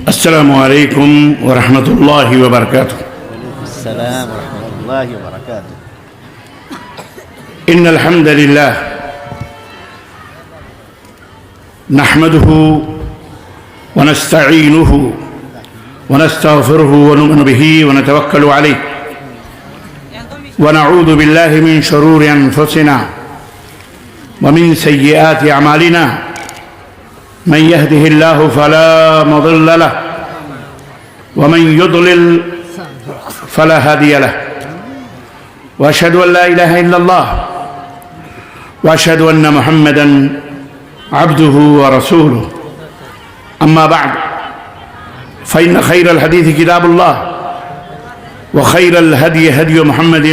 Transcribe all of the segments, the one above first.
السلام علیکم ورحمۃ اللہ وبرکاتہ۔ السلام ورحمۃ اللہ وبرکاتہ۔ ان الحمد للہ نحمده ونستعینه ونستغفره ونؤمن به ونتوکل علیہ ونعوذ باللہ من شرور انفسنا ومن سیئات اعمالنا من يهده الله فلا مضل له ومن يضلل فلا هادي له وأشهد أن لا إله إلا الله وأشهد أن محمدا عبده ورسوله أما بعد فإن خير الحديث كتاب الله وخير الهدي هدي محمد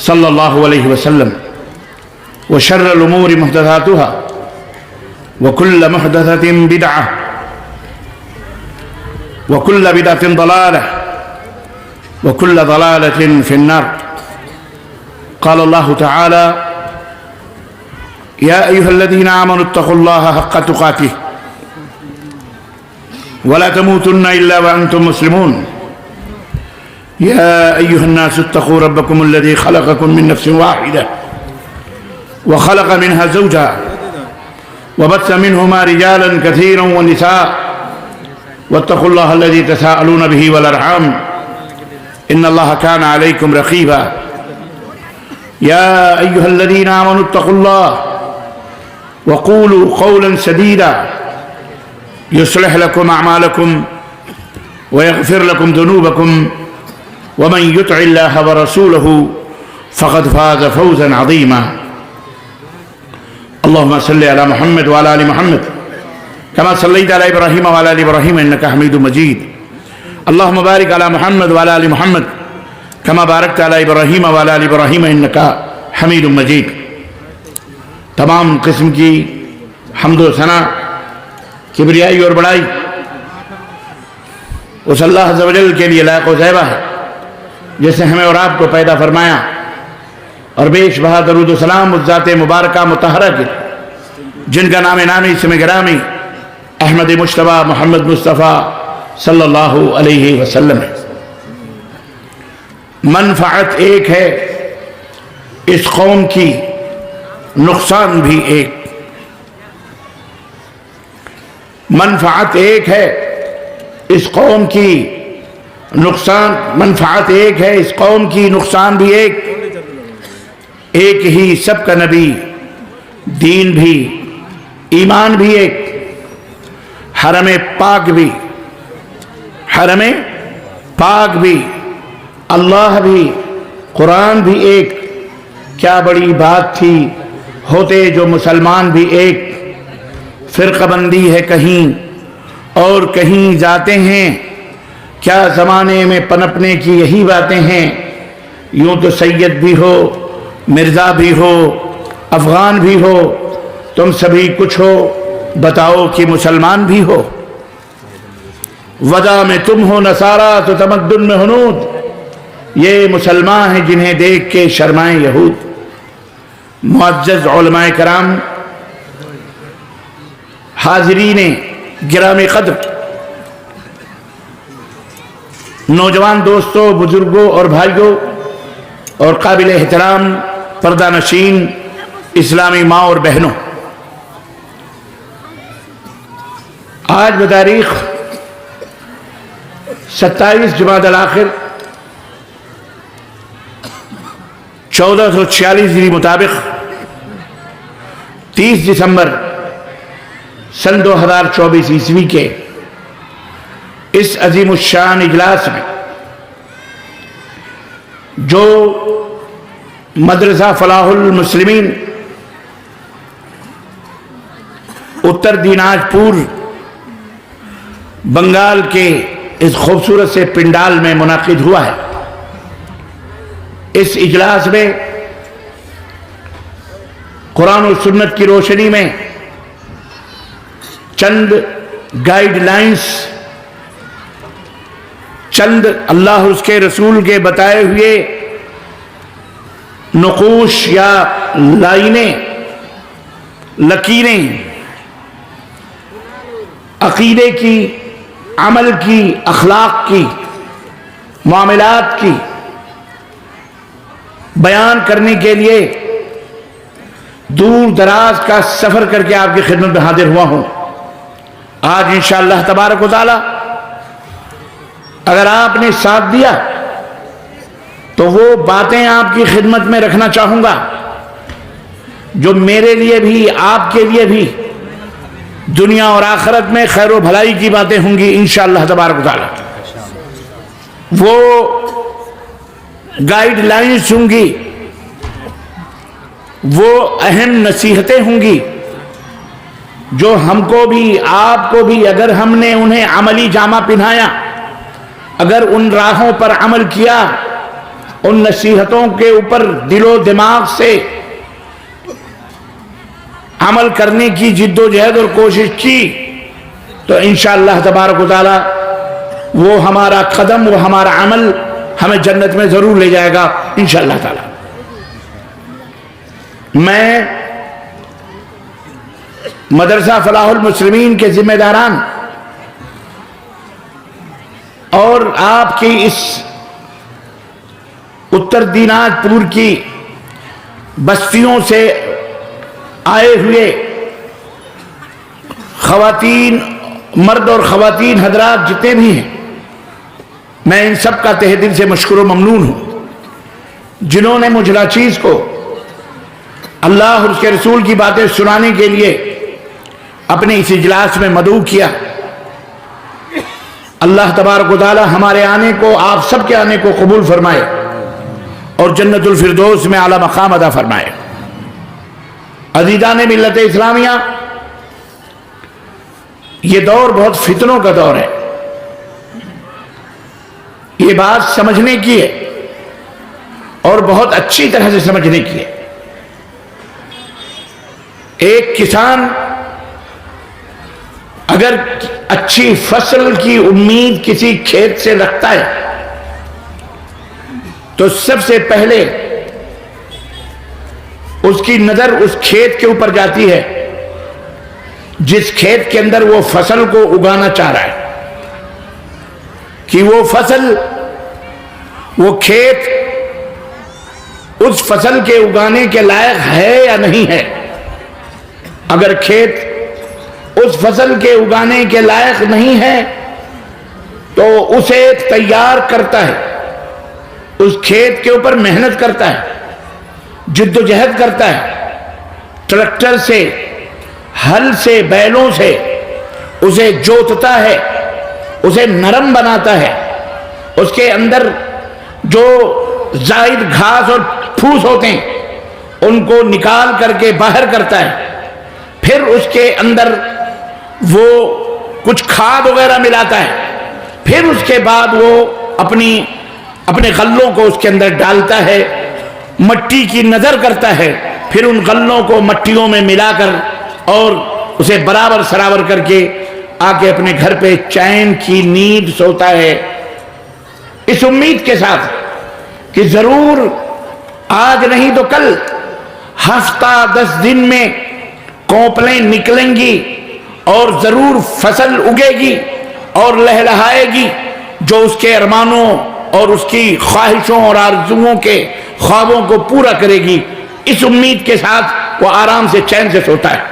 صلى الله عليه وسلم وشر الأمور محدثاتها وكل محدثة بدعة وكل بدعة ضلالة وكل ضلالة في النار. قال الله تعالى: يا أيها الذين آمنوا اتقوا الله حق تقاته ولا تموتن إلا وأنتم مسلمون. يا أيها الناس اتقوا ربكم الذي خلقكم من نفس واحدة وخلق منها زوجها وبث منهما رجالا كثيرا ونساء واتقوا الله الذي تساءلون به والأرحام إن الله كان عليكم رقيبا. يا أيها الذين آمنوا اتقوا الله وقولوا قولا سديدا يصلح لكم أعمالكم ويغفر لكم ذنوبكم ومن يطع الله ورسوله فقد فاز فوزا عظيما. اللهم صل على محمد وعلى آل محمد كما صليت على إبراهيم وعلى آل إبراهيم إنك حميد مجيد. اللهم بارك على محمد وعلى آل محمد كما باركت على إبراهيم وعلى آل إبراهيم إنك حميد مجيد. تمام قسم کی حمد و ثنا، کبریائی اور بڑائی اس اللہ عز و جل کے لیے لائق و زیبہ ہے جس نے ہمیں اور آپ کو پیدا فرمایا، اور بیش بہا درود و سلام اس ذات مبارکہ مطہرہ کے جن کا نام نامی اسم گرامی احمد مجتبی محمد مصطفیٰ صلی اللہ علیہ وسلم ہے۔ منفعت ایک ہے اس قوم کی، نقصان بھی ایک۔ منفعت ایک ہے اس قوم کی، منفعت ایک ہے اس قوم کی، نقصان بھی ایک۔ ایک ہی سب کا نبی، دین بھی، ایمان بھی ایک، حرم پاک بھی، حرم پاک بھی، اللہ بھی، قرآن بھی ایک۔ کیا بڑی بات تھی ہوتے جو مسلمان بھی ایک۔ فرقہ بندی ہے کہیں اور کہیں جاتے ہیں، کیا زمانے میں پنپنے کی یہی باتیں ہیں۔ یوں تو سید بھی ہو، مرزا بھی ہو، افغان بھی ہو، تم سبھی کچھ ہو، بتاؤ کہ مسلمان بھی ہو۔ وضع میں تم ہو نصارہ تو تمدن میں ہنود، یہ مسلمان ہیں جنہیں دیکھ کے شرمائیں یہود۔ معزز علماء کرام، حاضرین گرامی قدر، نوجوان دوستوں، بزرگوں اور بھائیوں، اور قابل احترام پردہ نشین اسلامی ماں اور بہنوں، آج بتاریخ 27 جمادی الاخر 1446 ہجری مطابق 30 دسمبر سن 2024 عیسوی کے اس عظیم الشان اجلاس میں جو مدرسہ فلاح المسلمین اتر دیناج پور بنگال کے اس خوبصورت سے پنڈال میں منعقد ہوا ہے۔ اس اجلاس میں قرآن و سنت کی روشنی میں چند گائیڈ لائنز، چند اللہ اس کے رسول کے بتائے ہوئے نقوش یا لائنیں، لکیریں عقیدے کی، عمل کی، اخلاق کی، معاملات کی بیان کرنے کے لیے دور دراز کا سفر کر کے آپ کی خدمت میں حاضر ہوا ہوں۔ آج انشاءاللہ تبارک و تعالی اگر آپ نے ساتھ دیا تو وہ باتیں آپ کی خدمت میں رکھنا چاہوں گا جو میرے لیے بھی آپ کے لیے بھی دنیا اور آخرت میں خیر و بھلائی کی باتیں ہوں گی انشاءاللہ تبارک و تعالی۔ وہ گائیڈ لائنز ہوں گی، وہ اہم نصیحتیں ہوں گی جو ہم کو بھی آپ کو بھی اگر ہم نے انہیں عملی جامہ پہنایا، اگر ان راہوں پر عمل کیا، ان نصیحتوں کے اوپر دل و دماغ سے عمل کرنے کی جد و جہد اور کوشش کی تو انشاءاللہ تبارک و تعالی وہ ہمارا قدم، وہ ہمارا عمل ہمیں جنت میں ضرور لے جائے گا انشاءاللہ تعالی۔ میں مدرسہ فلاح المسلمین کے ذمہ داران اور آپ کی اس اتر دیناج پور کی بستیوں سے آئے ہوئے خواتین، مرد اور خواتین حضرات جتنے بھی ہیں، میں ان سب کا تہ دل سے مشکور و ممنون ہوں جنہوں نے مجھ ناچیز کو اللہ اور اس کے رسول کی باتیں سنانے کے لیے اپنے اس اجلاس میں مدعو کیا۔ اللہ تبارک و تعالی ہمارے آنے کو، آپ سب کے آنے کو قبول فرمائے اور جنت الفردوس میں اعلیٰ مقام عطا فرمائے۔ عزیزان ملت اسلامیہ، یہ دور بہت فتنوں کا دور ہے، یہ بات سمجھنے کی ہے اور بہت اچھی طرح سے سمجھنے کی ہے۔ ایک کسان اگر اچھی فصل کی امید کسی کھیت سے رکھتا ہے تو سب سے پہلے اس کی نظر اس کھیت کے اوپر جاتی ہے جس کھیت کے اندر وہ فصل کو اگانا چاہ رہا ہے، کہ وہ فصل، وہ کھیت اس فصل کے اگانے کے لائق ہے یا نہیں ہے۔ اگر کھیت اس فصل کے اگانے کے لائق نہیں ہے تو اسے تیار کرتا ہے، اس کھیت کے اوپر محنت کرتا ہے، جد و جہد کرتا ہے، ٹریکٹر سے، ہل سے، بیلوں سے اسے جوتتا ہے، اسے نرم بناتا ہے، اس کے اندر جو زائد گھاس اور پھوس ہوتے ہیں ان کو نکال کر کے باہر کرتا ہے، پھر اس کے اندر وہ کچھ کھاد وغیرہ ملاتا ہے، پھر اس کے بعد وہ اپنے غلوں کو اس کے اندر ڈالتا ہے، مٹی کی نظر کرتا ہے، پھر ان غلوں کو مٹیوں میں ملا کر اور اسے برابر سرابر کر کے آ کے اپنے گھر پہ چین کی نیند سوتا ہے، اس امید کے ساتھ کہ ضرور آج نہیں تو کل، ہفتہ 10 دن میں کوپلیں نکلیں گی اور ضرور فصل اگے گی اور لہلہائے گی جو اس کے ارمانوں اور اس کی خواہشوں اور آرزوؤں کے خوابوں کو پورا کرے گی۔ اس امید کے ساتھ وہ آرام سے چین سے سوتا ہے۔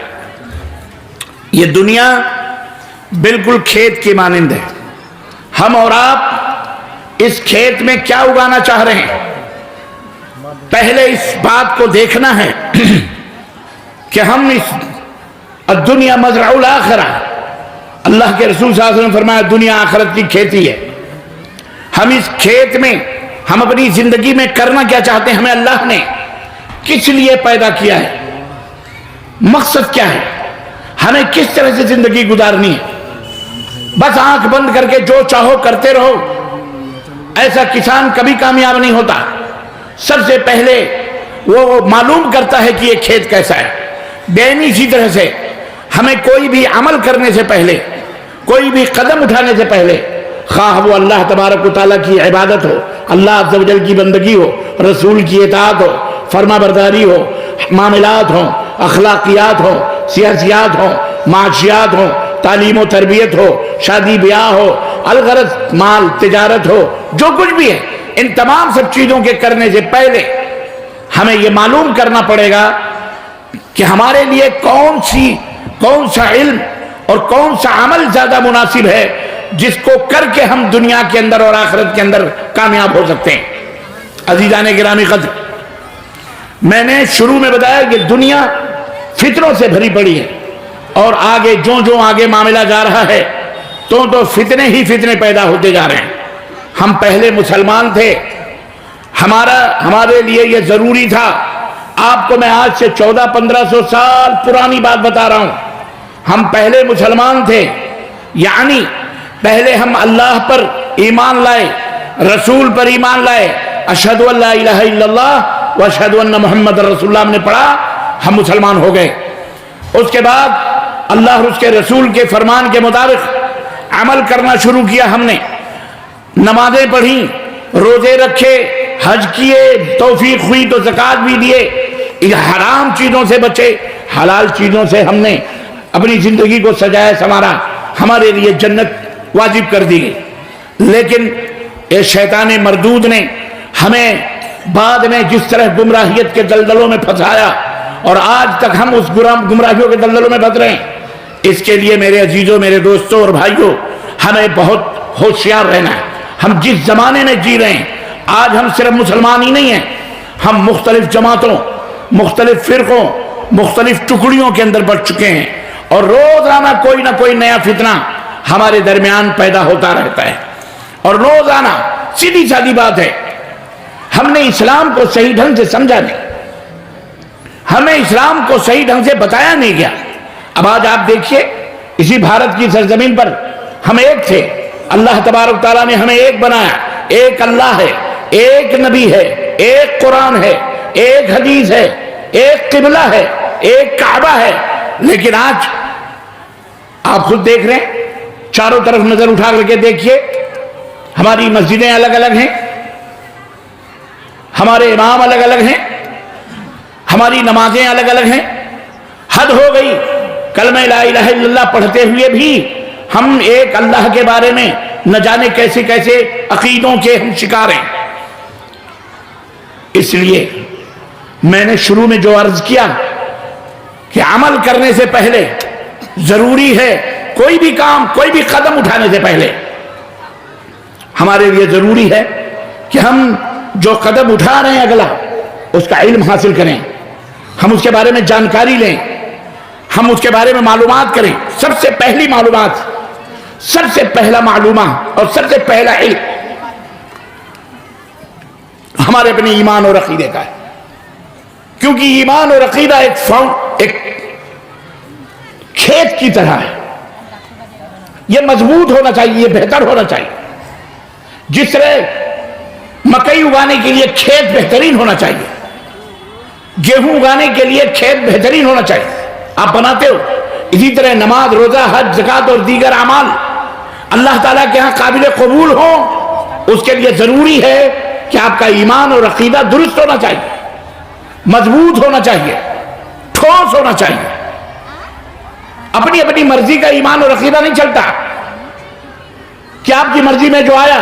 یہ دنیا بالکل کھیت کی مانند ہے، ہم اور آپ اس کھیت میں کیا اگانا چاہ رہے ہیں؟ پہلے اس بات کو دیکھنا ہے کہ ہم اس الدنیا مزرع الاخرہ، اللہ کے رسول صلی اللہ علیہ وسلم فرمایا دنیا آخرت کی کھیتی ہے۔ ہم اس کھیت میں، ہم اپنی زندگی میں کرنا کیا چاہتے ہیں؟ ہمیں اللہ نے کس لیے پیدا کیا ہے؟ مقصد کیا ہے؟ ہمیں کس طرح سے زندگی گزارنی ہے؟ بس آنکھ بند کر کے جو چاہو کرتے رہو، ایسا کسان کبھی کامیاب نہیں ہوتا۔ سب سے پہلے وہ معلوم کرتا ہے کہ یہ کھیت کیسا ہے۔ بین اسی طرح سے ہمیں کوئی بھی عمل کرنے سے پہلے، کوئی بھی قدم اٹھانے سے پہلے، خواہ وہ اللہ تبارک و تعالیٰ کی عبادت ہو، اللہ عز و جل کی بندگی ہو، رسول کی اطاعت ہو، فرما برداری ہو، معاملات ہوں، اخلاقیات ہوں، سیاسیات ہوں، معاشیات ہوں، تعلیم و تربیت ہو، شادی بیاہ ہو، الغرض مال تجارت ہو، جو کچھ بھی ہے، ان تمام سب چیزوں کے کرنے سے پہلے ہمیں یہ معلوم کرنا پڑے گا کہ ہمارے لیے کون سا علم اور کون سا عمل زیادہ مناسب ہے جس کو کر کے ہم دنیا کے اندر اور آخرت کے اندر کامیاب ہو سکتے ہیں۔ عزیزان گرامی قدر، میں نے شروع میں بتایا کہ دنیا فتنوں سے بھری پڑی ہے، اور آگے جو آگے معاملہ جا رہا ہے تو فتنے ہی فتنے پیدا ہوتے جا رہے ہیں۔ ہم پہلے مسلمان تھے، ہمارے لیے یہ ضروری تھا۔ آپ کو میں آج سے 1400-1500 سال پرانی بات بتا رہا ہوں۔ ہم پہلے مسلمان تھے، یعنی پہلے ہم اللہ پر ایمان لائے، رسول پر ایمان لائے، اشہد ان لا الہ الا اللہ و اشہد ان محمد رسول اللہ ہم نے پڑھا، ہم مسلمان ہو گئے۔ اس کے بعد اللہ اور اس کے رسول کے فرمان کے مطابق عمل کرنا شروع کیا ہم نے، نمازیں پڑھیں، روزے رکھے، حج کیے، توفیق ہوئی تو زکوٰۃ بھی دیے، حرام چیزوں سے بچے، حلال چیزوں سے ہم نے اپنی زندگی کو سجایا سنوارا، ہمارے لیے جنت واجب کر دی گئی۔ لیکن یہ شیطان مردود نے ہمیں بعد میں جس طرح گمراہیت کے دلدلوں میں پھنسایا، اور آج تک ہم اس گمراہیوں کے دلدلوں میں پھنس رہے ہیں، اس کے لیے میرے عزیزوں، میرے دوستوں اور بھائیوں، ہمیں بہت ہوشیار رہنا ہے۔ ہم جس زمانے میں جی رہے ہیں، آج ہم صرف مسلمان ہی نہیں ہیں، ہم مختلف جماعتوں، مختلف فرقوں، مختلف ٹکڑیوں کے اندر بڑھ چکے ہیں، اور روزانہ کوئی نہ کوئی نیا فتنہ ہمارے درمیان پیدا ہوتا رہتا ہے۔ اور روزانہ سیدھی سادی بات ہے، ہم نے اسلام کو صحیح ڈھنگ سے سمجھا نہیں، ہمیں اسلام کو صحیح ڈھنگ سے بتایا نہیں گیا۔ اب آج آپ دیکھیے، اسی بھارت کی سرزمین پر ہم ایک تھے، اللہ تبارک تعالیٰ نے ہمیں ایک بنایا، ایک اللہ ہے، ایک نبی ہے، ایک قرآن ہے، ایک حدیث ہے، ایک قبلہ ہے، ایک کعبہ ہے۔ لیکن آج آپ خود دیکھ رہے ہیں، چاروں طرف نظر اٹھا کر کے دیکھیے، ہماری مسجدیں الگ الگ ہیں، ہمارے امام الگ الگ ہیں، ہماری نمازیں الگ الگ ہیں۔ حد ہو گئی، کلمہ لا الہ الا اللہ پڑھتے ہوئے بھی ہم ایک اللہ کے بارے میں نہ جانے کیسے کیسے عقیدوں کے ہم شکار ہیں۔ اس لیے میں نے شروع میں جو عرض کیا کہ عمل کرنے سے پہلے ضروری ہے، کوئی بھی کام، کوئی بھی قدم اٹھانے سے پہلے ہمارے لیے ضروری ہے کہ ہم جو قدم اٹھا رہے ہیں اگلا، اس کا علم حاصل کریں، ہم اس کے بارے میں جانکاری لیں، ہم اس کے بارے میں معلومات کریں۔ سب سے پہلی معلومات، سب سے پہلا معلومہ اور سب سے پہلا علم ہمارے اپنے ایمان اور عقیدے کا ہے، کیونکہ ایمان اور عقیدہ ایک کھیت کی طرح ہے، یہ مضبوط ہونا چاہیے، یہ بہتر ہونا چاہیے۔ جس طرح مکئی اگانے کے لیے کھیت بہترین ہونا چاہیے، گیہوں اگانے کے لیے کھیت بہترین ہونا چاہیے، آپ بناتے ہو، اسی طرح نماز، روزہ، حج، زکوٰۃ اور دیگر اعمال اللہ تعالیٰ کے ہاں قابل قبول ہوں، اس کے لیے ضروری ہے کہ آپ کا ایمان اور عقیدہ درست ہونا چاہیے، مضبوط ہونا چاہیے، ٹھوس ہونا چاہیے۔ اپنی اپنی مرضی کا ایمان اور عقیدہ نہیں چلتا کہ آپ کی مرضی میں جو آیا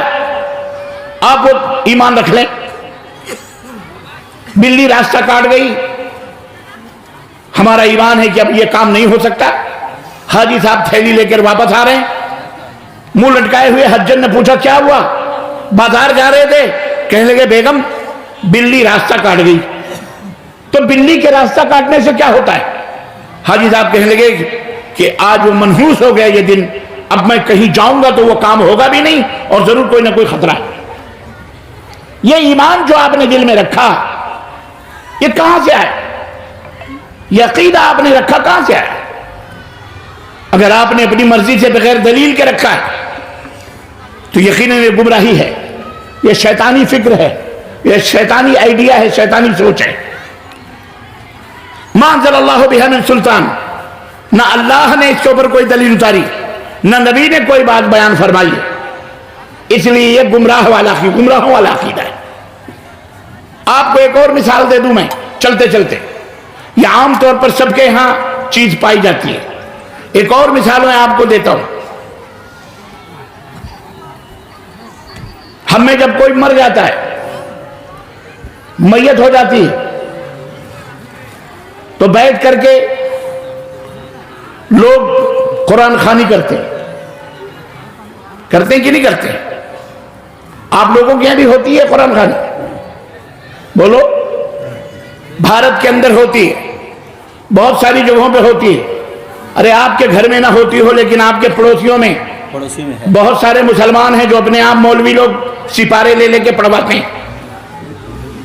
آپ وہ ایمان رکھ لیں۔ بلی راستہ کاٹ گئی، ہمارا ایمان ہے کہ اب یہ کام نہیں ہو سکتا، حاجی صاحب تھیلی لے کر واپس آ رہے ہیں، منہ لٹکائے ہوئے، حجن نے پوچھا کیا ہوا؟ بازار جا رہے تھے، کہنے لگے بیگم بلی راستہ کاٹ گئی۔ تو بلی کے راستہ کاٹنے سے کیا ہوتا ہے؟ حاجی صاحب کہنے لگے کہ آج وہ منحوس ہو گیا یہ دن، اب میں کہیں جاؤں گا تو وہ کام ہوگا بھی نہیں، اور ضرور کوئی نہ کوئی خطرہ ہے۔ یہ ایمان جو آپ نے دل میں رکھا، یہ کہاں سے آیا؟ یہ عقیدہ آپ نے رکھا کہاں سے آیا؟ اگر آپ نے اپنی مرضی سے بغیر دلیل کے رکھا ہے تو یقیناً یہ گمراہی ہے، یہ شیطانی فکر ہے، یہ شیطانی آئیڈیا ہے، شیطانی سوچ ہے۔ ما انزل اللہ بہا من سلطان، نہ اللہ نے اس کے اوپر کوئی دلیل اتاری، نہ نبی نے کوئی بات بیان فرمائی، اس لیے یہ گمراہوں والا عقیدہ ہے۔ آپ کو ایک اور مثال دے دوں میں چلتے چلتے، یہ عام طور پر سب کے ہاں چیز پائی جاتی ہے، ایک اور مثال میں آپ کو دیتا ہوں. ہم میں جب کوئی مر جاتا ہے, میت ہو جاتی ہے, تو بیٹھ کر کے لوگ قرآن خوانی کرتے ہیں کہ نہیں کرتے؟ آپ لوگوں کے یہاں بھی ہوتی ہے قرآن خوانی؟ بولو. بھارت کے اندر ہوتی ہے, بہت ساری جگہوں پہ ہوتی ہے. ارے آپ کے گھر میں نہ ہوتی ہو, لیکن آپ کے پڑوسیوں میں بہت سارے مسلمان ہیں جو اپنے آپ مولوی لوگ سپارے لے کے پڑھواتے ہیں,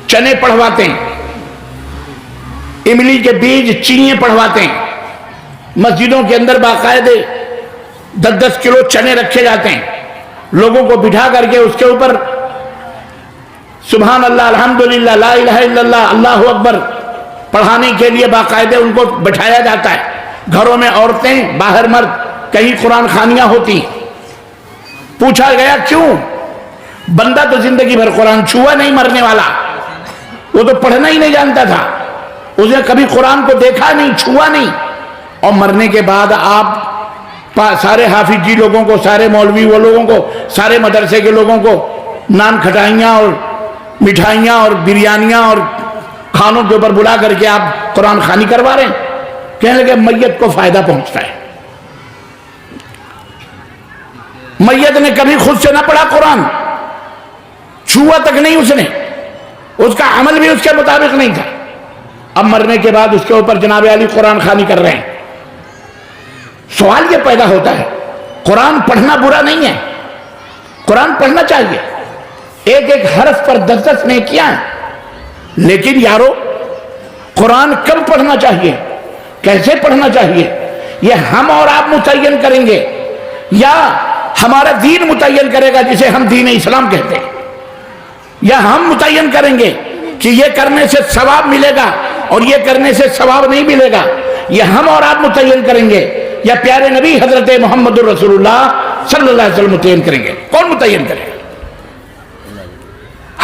چنے پڑھواتے ہیں, املی کے بیج چینیے پڑھواتے ہیں. مسجدوں کے اندر باقاعدے 10-10 کلو چنے رکھے جاتے ہیں. لوگوں کو بٹھا کر کے اس کے اوپر سبحان اللہ, الحمدللہ, لا الہ الا اللہ, اللہ اکبر پڑھانے کے لیے باقاعدے ان کو بٹھایا جاتا ہے. گھروں میں عورتیں, باہر مرد, کہیں قرآن خوانیاں ہوتی. پوچھا گیا کیوں؟ بندہ تو زندگی بھر قرآن چھوا نہیں, مرنے والا, وہ تو پڑھنا ہی نہیں جانتا تھا, اس نے کبھی قرآن کو دیکھا نہیں, چھوا نہیں, اور مرنے کے بعد آپ سارے حافظ جی لوگوں کو, سارے مولوی وہ لوگوں کو, سارے مدرسے کے لوگوں کو نان کھٹائیاں اور مٹھائیاں اور بریانیاں اور کھانوں کے اوپر بلا کر کے آپ قرآن خوانی کروا رہے ہیں. کہنے لگے میت کو فائدہ پہنچتا ہے. میت نے کبھی خود سے نہ پڑھا قرآن, چھوا تک نہیں اس نے, اس کا عمل بھی اس کے مطابق نہیں تھا. اب مرنے کے بعد اس کے اوپر جناب علی قرآن خوانی کر رہے ہیں. سوال یہ پیدا ہوتا ہے, قرآن پڑھنا برا نہیں ہے, قرآن پڑھنا چاہیے, ایک ایک حرف پر 10-10 نیکیاں ہیں. لیکن یارو قرآن کب پڑھنا چاہیے, کیسے پڑھنا چاہیے, یہ ہم اور آپ متعین کریں گے یا ہمارا دین متعین کرے گا جسے ہم دین اسلام کہتے ہیں؟ یا ہم متعین کریں گے کہ یہ کرنے سے ثواب ملے گا اور یہ کرنے سے ثواب نہیں ملے گا؟ یہ ہم اور آپ متعین کریں گے یا پیارے نبی حضرت محمد الرسول اللہ صلی اللہ علیہ وسلم متعین کریں گے؟ کون متعین کرے گا؟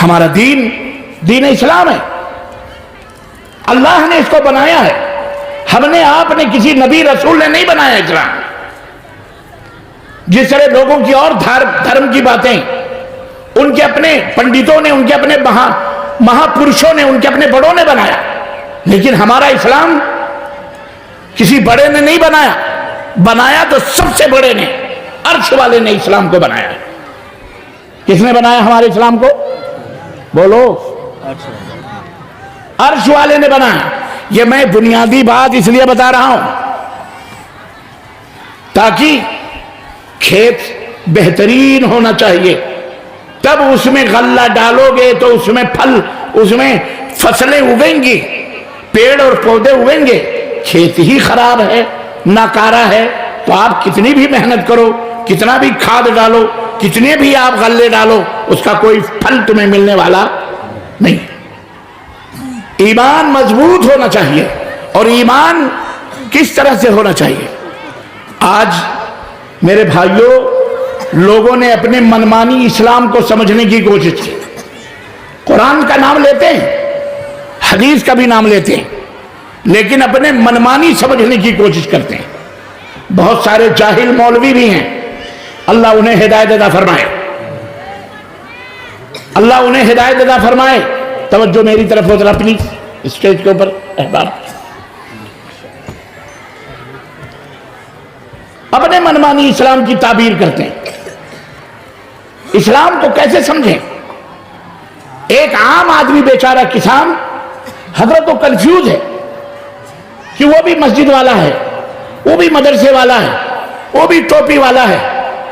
ہمارا دین دین اسلام ہے, اللہ نے اس کو بنایا ہے. ہم نے, آپ نے, کسی نبی رسول نے نہیں بنایا اسلام. جس طرح لوگوں کی اور دھرم کی باتیں ان کے اپنے پنڈتوں نے, ان کے اپنے مہاپرشوں نے, ان کے اپنے بڑوں نے بنایا, لیکن ہمارا اسلام کسی بڑے نے نہیں بنایا, بنایا تو سب سے بڑے نے, عرش والے نے اسلام کو بنایا. کس نے بنایا ہمارے اسلام کو؟ بولو. عرش والے نے بنایا. یہ میں بنیادی بات اس لیے بتا رہا ہوں تاکہ کھیت بہترین ہونا چاہیے, تب اس میں غلہ ڈالو گے تو اس میں پھل, اس میں فصلیں اگیں گی, پیڑ اور پودے اگیں گے. کھیت ہی خراب ہے, ناکارہ ہے, تو آپ کتنی بھی محنت کرو, کتنا بھی کھاد ڈالو, کتنے بھی آپ غلے ڈالو, اس کا کوئی پھل تمہیں ملنے والا نہیں. ایمان مضبوط ہونا چاہیے. اور ایمان کس طرح سے ہونا چاہیے؟ آج میرے بھائیوں, لوگوں نے اپنے منمانی اسلام کو سمجھنے کی کوشش کی. قرآن کا نام لیتے ہیں, حدیث کا بھی نام لیتے ہیں, لیکن اپنے منمانی سمجھنے کی کوشش کرتے ہیں. بہت سارے جاہل مولوی بھی ہیں, اللہ انہیں ہدایت عطا فرمائے, اللہ انہیں ہدایت عطا فرمائے. توجہ میری طرف ہو ذرا پلیز, اسٹیج کے اوپر احباب. اپنے منمانی اسلام کی تعبیر کرتے ہیں. اسلام کو کیسے سمجھیں؟ ایک عام آدمی بیچارہ کسان حضرت تو کنفیوز ہے کہ وہ بھی مسجد والا ہے, وہ بھی مدرسے والا ہے, وہ بھی ٹوپی والا ہے,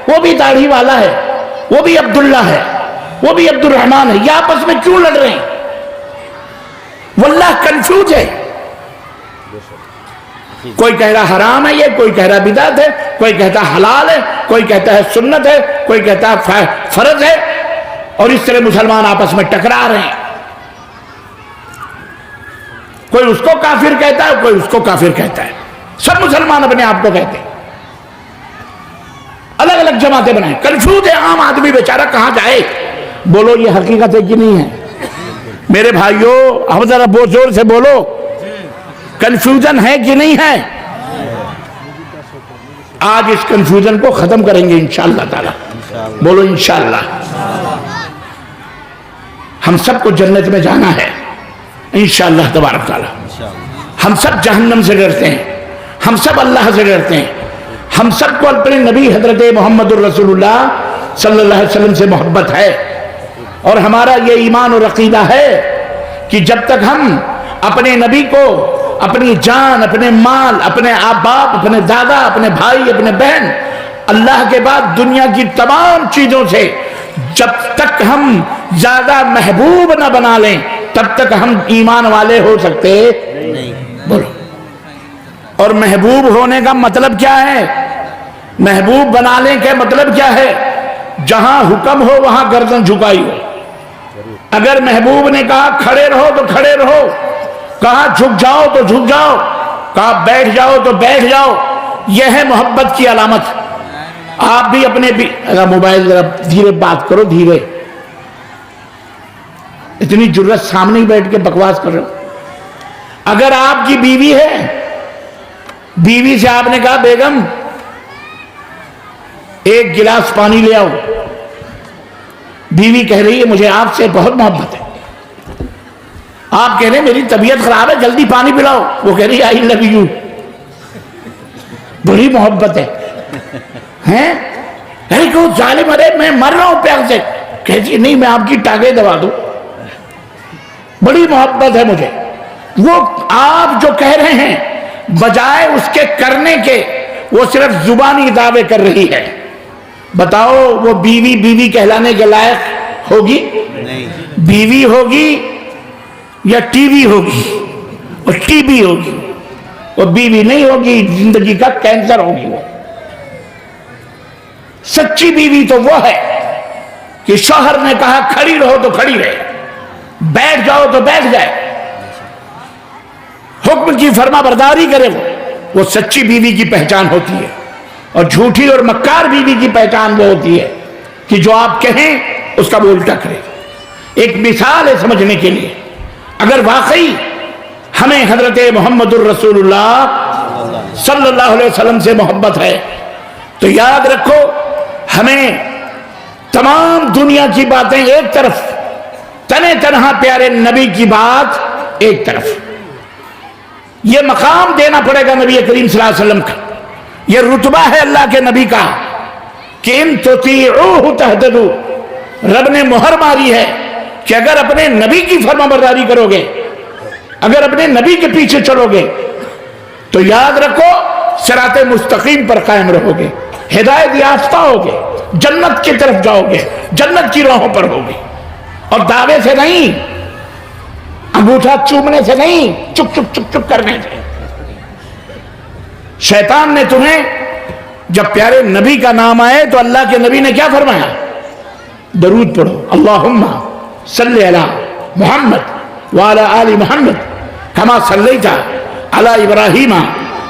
وہ بھی داڑھی والا ہے, وہ بھی عبداللہ ہے, وہ بھی عبد الرحمن ہے. یہ آپس میں کیوں لڑ رہے ہیں؟ واللہ کنفیوز ہے. کوئی کہہ رہا حرام ہے یہ, کوئی کہہ رہا بدعت ہے, کوئی کہتا حلال ہے, کوئی کہتا ہے سنت ہے, کوئی کہتا ہے فرض ہے, اور اس طرح مسلمان آپس میں ٹکرا رہے ہیں. کوئی اس کو کافر کہتا ہے, کوئی اس کو کافر کہتا ہے. سب مسلمان اپنے آپ کو کہتے ہیں, الگ الگ جماعتیں بنائیں. کنفیوز ہے عام آدمی بیچارہ, کہاں جائے؟ بولو یہ حقیقت ہے کہ نہیں ہے؟ میرے بھائیوں اب ذرا بہت زور سے بولو, کنفیوژن ہے کہ نہیں ہے؟ آج اس کنفیوژن کو ختم کریں گے انشاءاللہ تعالی. بولو انشاءاللہ. ہم سب کو جنت میں جانا ہے انشاءاللہ تبارک تعالی. ہم سب جہنم سے ڈرتے ہیں, ہم سب اللہ سے ڈرتے ہیں, ہم سب کو اپنے نبی حضرت محمد الرسول اللہ صلی اللہ علیہ وسلم سے محبت ہے, اور ہمارا یہ ایمان اور عقیدہ ہے کہ جب تک ہم اپنے نبی کو اپنی جان, اپنے مال, اپنے باپ, اپنے دادا, اپنے بھائی, اپنے بہن, اللہ کے بعد دنیا کی تمام چیزوں سے جب تک ہم زیادہ محبوب نہ بنا لیں تب تک ہم ایمان والے ہو سکتے نہیں. بولو. اور محبوب ہونے کا مطلب کیا ہے؟ محبوب بنانے کا مطلب کیا ہے؟ جہاں حکم ہو وہاں گردن جھکائی ہو. اگر محبوب نے کہا کھڑے رہو تو کھڑے رہو, کہا جھک جاؤ تو جھک جاؤ, کہا بیٹھ جاؤ تو بیٹھ جاؤ. یہ ہے محبت کی علامت. آپ بھی اپنے اگر موبائل ذرا دھیرے بات کرو, دھیرے, اتنی جرت سامنے ہی بیٹھ کے بکواس کر رہے ہو. اگر آپ کی بیوی ہے, بیوی سے آپ نے کہا بیگم ایک گلاس پانی لے آؤ, بیوی کہہ رہی ہے مجھے آپ سے بہت محبت ہے. آپ کہہ رہے ہیں میری طبیعت خراب ہے جلدی پانی پلاؤ, وہ کہہ رہی ہے آئی لو یو. بڑی محبت ہے. ارے کیوں ظالم, ارے میں مر رہا ہوں پیار سے, کہتی نہیں میں آپ کی ٹانگیں دبا دوں, بڑی محبت ہے مجھے. وہ آپ جو کہہ رہے ہیں بجائے اس کے کرنے کے وہ صرف زبانی دعوے کر رہی ہے. بتاؤ وہ بیوی بیوی کہلانے کے لائق ہوگی؟ نہیں. بیوی ہوگی یا ٹی وی ہوگی؟ اور ٹی وی ہوگی, وہ بیوی نہیں ہوگی, زندگی کا کینسر ہوگی. وہ سچی بیوی تو وہ ہے کہ شوہر نے کہا کھڑی رہو تو کھڑی رہے, بیٹھ جاؤ تو بیٹھ جائے, حکم کی فرما برداری کرے. وہ سچی بیوی کی پہچان ہوتی ہے. اور جھوٹی اور مکار بیوی کی پہچان وہ ہوتی ہے کہ جو آپ کہیں اس کا وہ الٹا کرے. ایک مثال ہے سمجھنے کے لیے. اگر واقعی ہمیں حضرت محمد الرسول اللہ صلی اللہ علیہ وسلم سے محبت ہے تو یاد رکھو ہمیں تمام دنیا کی باتیں ایک طرف, تنے تنہا پیارے نبی کی بات ایک طرف. یہ مقام دینا پڑے گا نبی کریم صلی اللہ علیہ وسلم کا. یہ رتبہ ہے اللہ کے نبی کا کہ ان تطیعوہ تہتدوا. رب نے مہر ماری ہے کہ اگر اپنے نبی کی فرما برداری کرو گے, اگر اپنے نبی کے پیچھے چلو گے تو یاد رکھو صراط مستقیم پر قائم رہو گے, ہدایت یافتہ ہوگے, جنت کی طرف جاؤ گے, جنت کی راہوں پر ہوگے. اور دعوے سے نہیں, انگوٹھا چومنے سے نہیں, چپ چپ چپ چپ کرنے سے. شیطان نے تمہیں جب پیارے نبی کا نام آئے تو اللہ کے نبی نے کیا فرمایا؟ درود پڑھو, اللہم صلی علی محمد وعلی آل محمد کما صلیت علی ابراہیم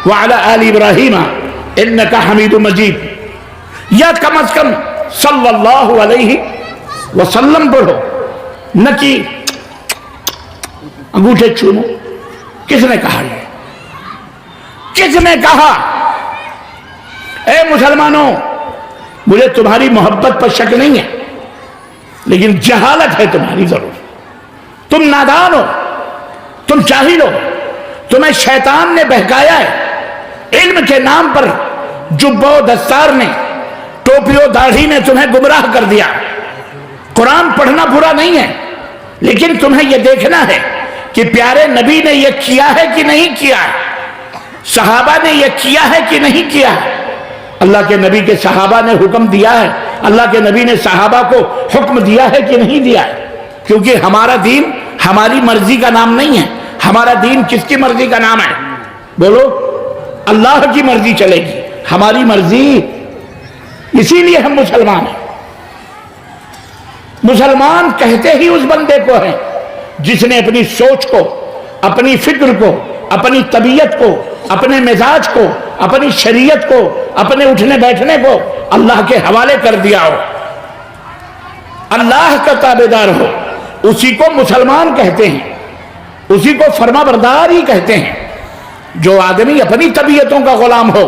وعلی آل ابراہیم انکا حمید مجید. یا کم از کم صلی اللہ علیہ وسلم پڑھو, نہ کہ انگوٹھے چومو. کس نے کہا یہ؟ کس نے کہا؟ اے مسلمانوں, مجھے تمہاری محبت پر شک نہیں ہے لیکن جہالت ہے تمہاری ضرور. تم نادان ہو, تم جاہل ہو, تمہیں شیطان نے بہکایا ہے. علم کے نام پر جبہ و دستار نے, ٹوپی و داڑھی نے تمہیں گمراہ کر دیا. قرآن پڑھنا برا نہیں ہے لیکن تمہیں یہ دیکھنا ہے کہ پیارے نبی نے یہ کیا ہے کہ نہیں کیا ہے, صحابہ نے یہ کیا ہے کہ نہیں کیا ہے. اللہ کے نبی کے صحابہ نے حکم دیا ہے, اللہ کے نبی نے صحابہ کو حکم دیا ہے کہ نہیں دیا ہے. کیونکہ ہمارا دین ہماری مرضی کا نام نہیں ہے. ہمارا دین کس کی مرضی کا نام ہے؟ بولو, اللہ کی مرضی چلے گی, ہماری مرضی. اسی لیے ہم مسلمان ہیں. مسلمان کہتے ہی اس بندے کو ہیں جس نے اپنی سوچ کو, اپنی فکر کو, اپنی طبیعت کو, اپنے مزاج کو, اپنی شریعت کو, اپنے اٹھنے بیٹھنے کو اللہ کے حوالے کر دیا ہو, اللہ کا تابعدار ہو. اسی کو مسلمان کہتے ہیں, اسی کو فرما بردار ہی کہتے ہیں. جو آدمی اپنی طبیعتوں کا غلام ہو,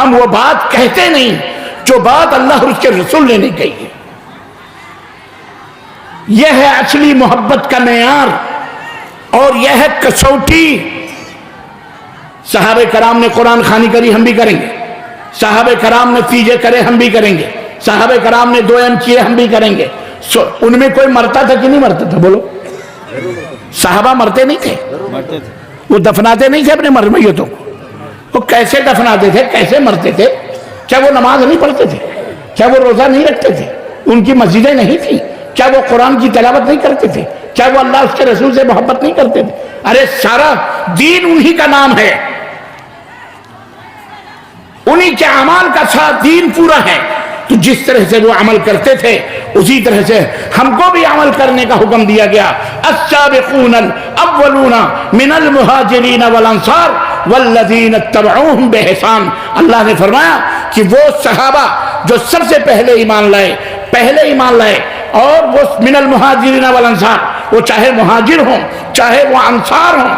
ہم وہ بات کہتے نہیں جو بات اللہ اور اس کے رسول نے نہیں کہی ہے۔ یہ ہے اصلی محبت کا معیار اور یہ ہے کسوٹی۔ صحابہ کرام نے قرآن خوانی کری، ہم بھی کریں گے۔ صحابہ کرام نے تیجے کرے، ہم بھی کریں گے۔ صحابہ کرام نے 2 ایم کیے، ہم بھی کریں گے۔ ان میں کوئی مرتا تھا کہ نہیں مرتا تھا؟ بولو۔ صحابہ مرتے نہیں تھے، مرتے تھے۔ وہ دفناتے نہیں تھے اپنے میتوں کو۔ وہ کیسے دفناتے تھے، کیسے مرتے تھے؟ کیا وہ نماز نہیں پڑھتے تھے؟ کیا وہ روزہ نہیں رکھتے تھے؟ ان کی مسجدیں نہیں تھیں؟ کیا وہ قرآن کی تلاوت نہیں کرتے تھے؟ کیا وہ اللہ اس کے رسول سے محبت نہیں کرتے تھے؟ ارے سارا دین انہی کا نام ہے، انہی کے اعمال کا ساتھ دین پورا ہے۔ تو جس طرح سے وہ عمل کرتے تھے اسی طرح سے ہم کو بھی عمل کرنے کا حکم دیا گیا۔ السابقون الاولون من المہاجرین والانصار والذین اتبعوہم بإحسان، اللہ نے فرمایا کہ وہ صحابہ جو سب سے پہلے ایمان لائے اور وہ من المہاجرین والانصار، وہ چاہے مہاجر ہوں چاہے وہ انصار ہوں،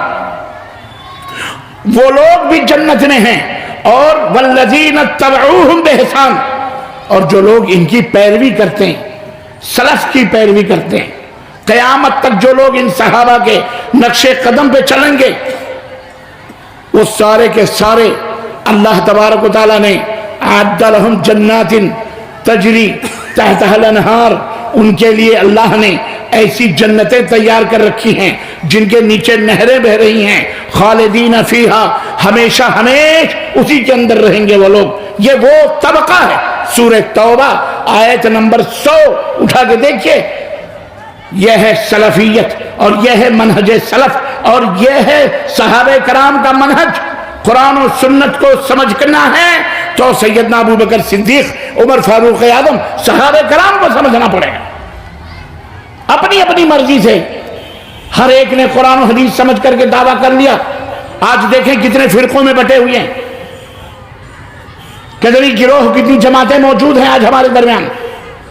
وہ لوگ بھی جنت میں ہیں۔ اور والذین اتبعوہم بإحسان، اور جو لوگ ان کی پیروی کرتے ہیں، سلف کی پیروی کرتے ہیں، قیامت تک جو لوگ ان صحابہ کے نقش قدم پہ چلیں گے وہ سارے کے سارے اللہ تبارک و تعالیٰ نے اعد لہم جنات تجری تحتہا الانہار، ان کے لیے اللہ نے ایسی جنتیں تیار کر رکھی ہیں جن کے نیچے نہریں بہ رہی ہیں، خالدین فیہا، ہمیشہ اسی کے اندر رہیں گے وہ لوگ۔ یہ وہ طبقہ ہے۔ سورہ توبہ آیت نمبر 100 اٹھا کے دیکھیے، یہ ہے سلفیت اور یہ ہے منہج سلف اور یہ ہے صحابہ کرام کا منہج۔ قرآن و سنت کو سمجھنا ہے تو سیدنا ابو بکر صدیق، عمر فاروق اعظم، صحابہ کرام کو سمجھنا پڑے گا۔ اپنی مرضی سے ہر ایک نے قرآن و حدیث سمجھ کر کے دعویٰ کر لیا۔ آج دیکھیں کتنے فرقوں میں بٹے ہوئے ہیں، کتنی گروہ، کتنی جماعتیں موجود ہیں آج ہمارے درمیان۔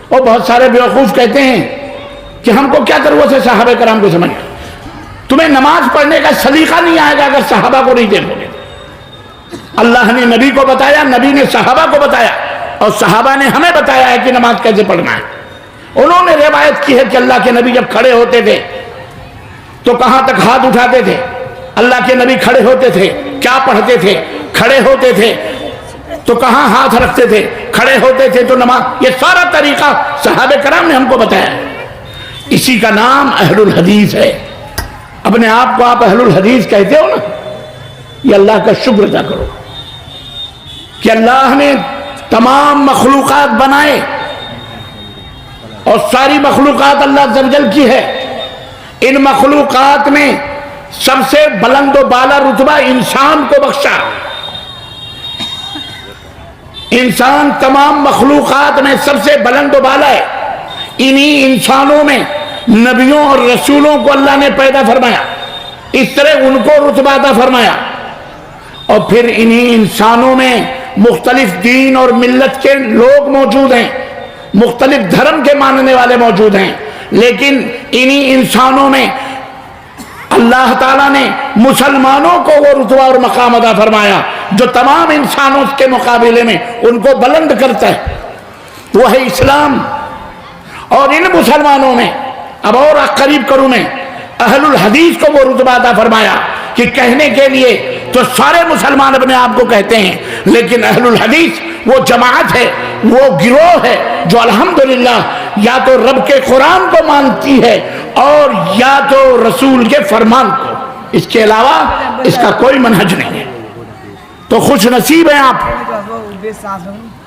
اور بہت سارے بیوقوف کہتے ہیں کہ ہم کو کیا ضرورت ہے صحابہ کرام کو سمجھنا، تمہیں نماز پڑھنے کا سلیقہ نہیں آئے گا اگر صحابہ کو نہیں دیکھو گے۔ اللہ نے نبی کو بتایا، نبی نے صحابہ کو بتایا اور صحابہ نے ہمیں بتایا ہے کہ نماز کیسے پڑھنا ہے۔ انہوں نے روایت کی ہے کہ اللہ کے نبی جب کھڑے ہوتے تھے تو کہاں تک ہاتھ اٹھاتے تھے؟ اللہ کے نبی کھڑے ہوتے تھے کیا پڑھتے تھے؟ کھڑے ہوتے تھے تو کہاں ہاتھ رکھتے تھے؟ کھڑے ہوتے تھے تو نماز۔ یہ سارا طریقہ صحابہ کرام نے ہم کو بتایا ہے۔ اسی کا نام اہل الحدیث ہے۔ اپنے آپ کو آپ اہل الحدیث کہتے ہو نا، یہ اللہ کا شکر ادا کرو کہ اللہ نے تمام مخلوقات بنائے اور ساری مخلوقات اللہ عز و جل کی ہے۔ ان مخلوقات میں سب سے بلند و بالا رتبہ انسان کو بخشا۔ انسان تمام مخلوقات میں سب سے بلند و بالا ہے۔ انہی انسانوں میں نبیوں اور رسولوں کو اللہ نے پیدا فرمایا، اس طرح ان کو رتبہ عطا فرمایا۔ اور پھر انہی انسانوں میں مختلف دین اور ملت کے لوگ موجود ہیں، مختلف دھرم کے ماننے والے موجود ہیں، لیکن انہی انسانوں میں اللہ تعالیٰ نے مسلمانوں کو وہ رتبہ اور مقام عطا فرمایا جو تمام انسانوں کے مقابلے میں ان کو بلند کرتا ہے، وہ ہے اسلام۔ اور ان مسلمانوں میں اب اور قریب کروں میں اہل الحدیث کو وہ رتبہ عطا فرمایا کہ کہنے کے لیے تو سارے مسلمان اپنے آپ کو کہتے ہیں، لیکن اہل الحدیث وہ جماعت ہے، وہ گروہ ہے جو الحمدللہ یا تو رب کے قرآن کو مانتی ہے اور یا تو رسول کے فرمان کو، اس کے علاوہ اس کا کوئی منہج نہیں ہے۔ تو خوش نصیب ہیں آپ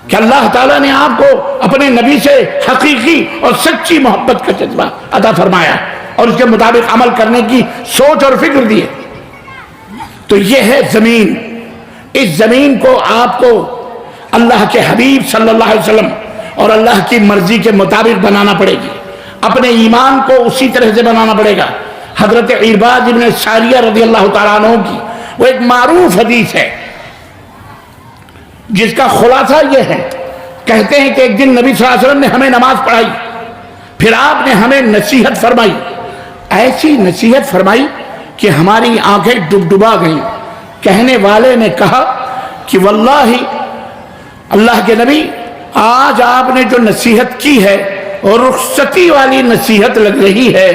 کہ اللہ تعالیٰ نے آپ کو اپنے نبی سے حقیقی اور سچی محبت کا جذبہ عطا فرمایا اور اس کے مطابق عمل کرنے کی سوچ اور فکر دی ہے۔ تو یہ ہے زمین، اس زمین کو آپ کو اللہ کے حبیب صلی اللہ علیہ وسلم اور اللہ کی مرضی کے مطابق بنانا پڑے گی، اپنے ایمان کو اسی طرح سے بنانا پڑے گا۔ حضرت عرباض ابن ساریہ رضی اللہ تعالیٰ عنہ کی وہ ایک معروف حدیث ہے جس کا خلاصہ یہ ہے، کہتے ہیں کہ ایک دن نبی صلی اللہ علیہ وسلم نے ہمیں نماز پڑھائی، پھر آپ نے ہمیں نصیحت فرمائی، ایسی نصیحت فرمائی کہ ہماری آنکھیں ڈبڈبا گئیں۔ کہنے والے نے کہا کہ واللہ اللہ کے نبی آج آپ نے جو نصیحت کی ہے اور رخصتی والی نصیحت لگ رہی ہے،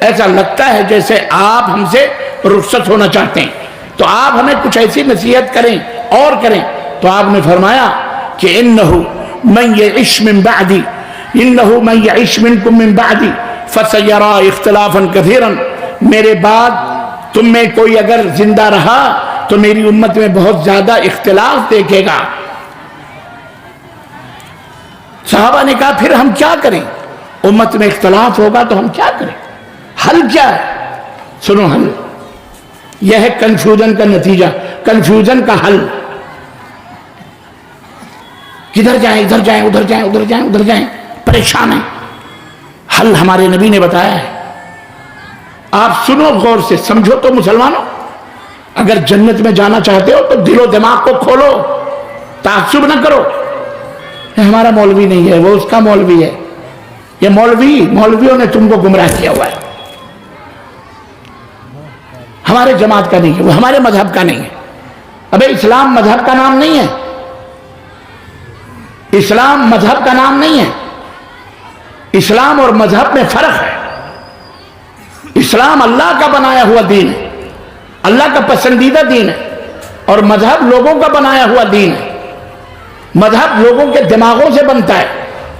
ایسا لگتا ہے جیسے آپ ہم سے رخصت ہونا چاہتے ہیں، تو آپ ہمیں کچھ ایسی نصیحت کریں اور کریں۔ تو آپ نے فرمایا کہ انہو من یعش من بعدی، انہو من یعش منکم من بعدی فسیرا اختلافا کثیرا، میرے بعد تم میں کوئی اگر زندہ رہا تو میری امت میں بہت زیادہ اختلاف دیکھے گا۔ صحابہ نے کہا پھر ہم کیا کریں؟ امت میں اختلاف ہوگا تو ہم کیا کریں؟ حل کیا ہے؟ سنو حل، یہ ہے کنفیوژن کا نتیجہ، کنفیوژن کا حل۔ کدھر جائیں، ادھر جائیں، ادھر جائیں، ادھر جائیں، ادھر جائیں، پریشان ہیں۔ حل ہمارے نبی نے بتایا ہے، آپ سنو غور سے، سمجھو تو مسلمانوں، اگر جنت میں جانا چاہتے ہو تو دل و دماغ کو کھولو، تعصب نہ کرو۔ یہ ہمارا مولوی نہیں ہے، وہ اس کا مولوی ہے، یہ مولویوں نے تم کو گمراہ کیا ہوا ہے، ہمارے جماعت کا نہیں ہے، وہ ہمارے مذہب کا نہیں ہے۔ ابے اسلام مذہب کا نام نہیں ہے، اسلام مذہب کا نام نہیں ہے، اسلام اور مذہب میں فرق ہے۔ اسلام اللہ کا بنایا ہوا دین ہے، اللہ کا پسندیدہ دین ہے، اور مذہب لوگوں کا بنایا ہوا دین ہے۔ مذہب لوگوں کے دماغوں سے بنتا ہے،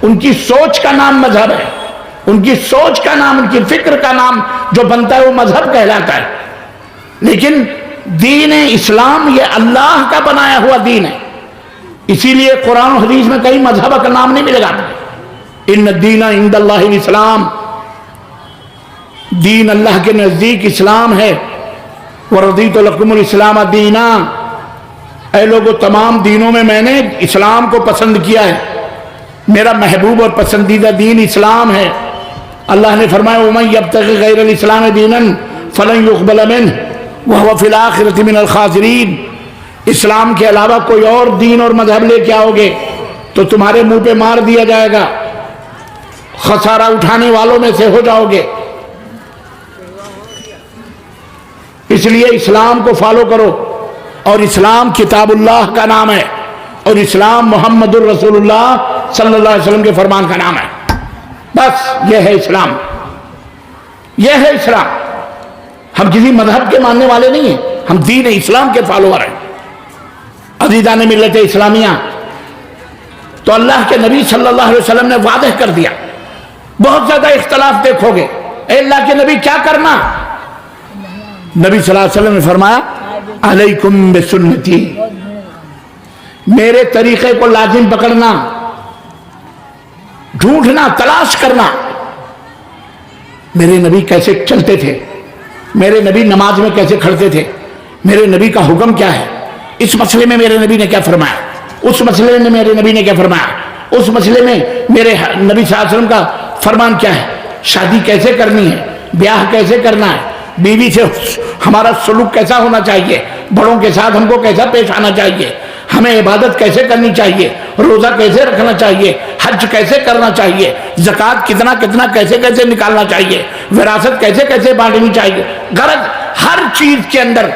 ان کی سوچ کا نام مذہب ہے، ان کی سوچ کا نام، ان کی فکر کا نام جو بنتا ہے وہ مذہب کہلاتا ہے۔ لیکن دین اسلام یہ اللہ کا بنایا ہوا دین ہے، اسی لیے قرآن و حدیث میں کہیں مذہب کا نام نہیں ملے گا۔ ان الدین عند اللہ الاسلام، دین اللہ کے نزدیک اسلام ہے۔ وَرَضِيتُ لَكُمُ الْإِسْلَامَ دِينًا، اے لوگو تمام دینوں میں میں نے اسلام کو پسند کیا ہے، میرا محبوب اور پسندیدہ دین اسلام ہے۔ اللہ نے فرمایا وَمَن يَبْتَغِ غَيْرَ الْإِسْلَامِ دِينًا فَلَن يُقْبَلَ مِنْهُ وَهُوَ فِي الْآخِرَةِ مِنَ الْخَاسِرِينَ، اسلام کے علاوہ کوئی اور دین اور مذہب لے کے آؤ گے تو تمہارے منہ پہ مار دیا جائے گا، خسارہ اٹھانے والوں میں سے ہو جاؤ گے۔ اس لیے اسلام کو فالو کرو، اور اسلام کتاب اللہ کا نام ہے، اور اسلام محمد الرسول اللہ صلی اللہ علیہ وسلم کے فرمان کا نام ہے۔ بس یہ ہے اسلام، یہ ہے اسلام۔ ہم کسی مذہب کے ماننے والے نہیں ہیں، ہم دین اسلام کے فالوور ہیں۔ عزیزان ملت اسلامیہ، تو اللہ کے نبی صلی اللہ علیہ وسلم نے واضح کر دیا، بہت زیادہ اختلاف دیکھو گے، اے اللہ کے نبی کیا کرنا؟ نبی صلی اللہ علیہ وسلم نے فرمایا علیکم بسنتی، میرے طریقے کو لازم پکڑنا، ڈھونڈنا، تلاش کرنا۔ میرے نبی کیسے چلتے تھے، میرے نبی نماز میں کیسے کھڑتے تھے، میرے نبی کا حکم کیا ہے، اس مسئلے میں میرے نبی نے کیا فرمایا، اس مسئلے میں میرے نبی نے کیا فرمایا، اس مسئلے میں میرے نبی صلی اللہ علیہ وسلم کا فرمان کیا ہے، شادی کیسے کرنی ہے، بیاہ کیسے کرنا ہے، بیوی سے ہمارا سلوک کیسا ہونا چاہیے، بڑوں کے ساتھ ہم کو کیسا پیش آنا چاہیے، ہمیں عبادت کیسے کرنی چاہیے، روزہ کیسے رکھنا چاہیے، حج کیسے کرنا چاہیے، زکوٰۃ کتنا کتنا کیسے کیسے نکالنا چاہیے، وراثت کیسے کیسے بانٹنی چاہیے۔ غرض ہر چیز کے اندر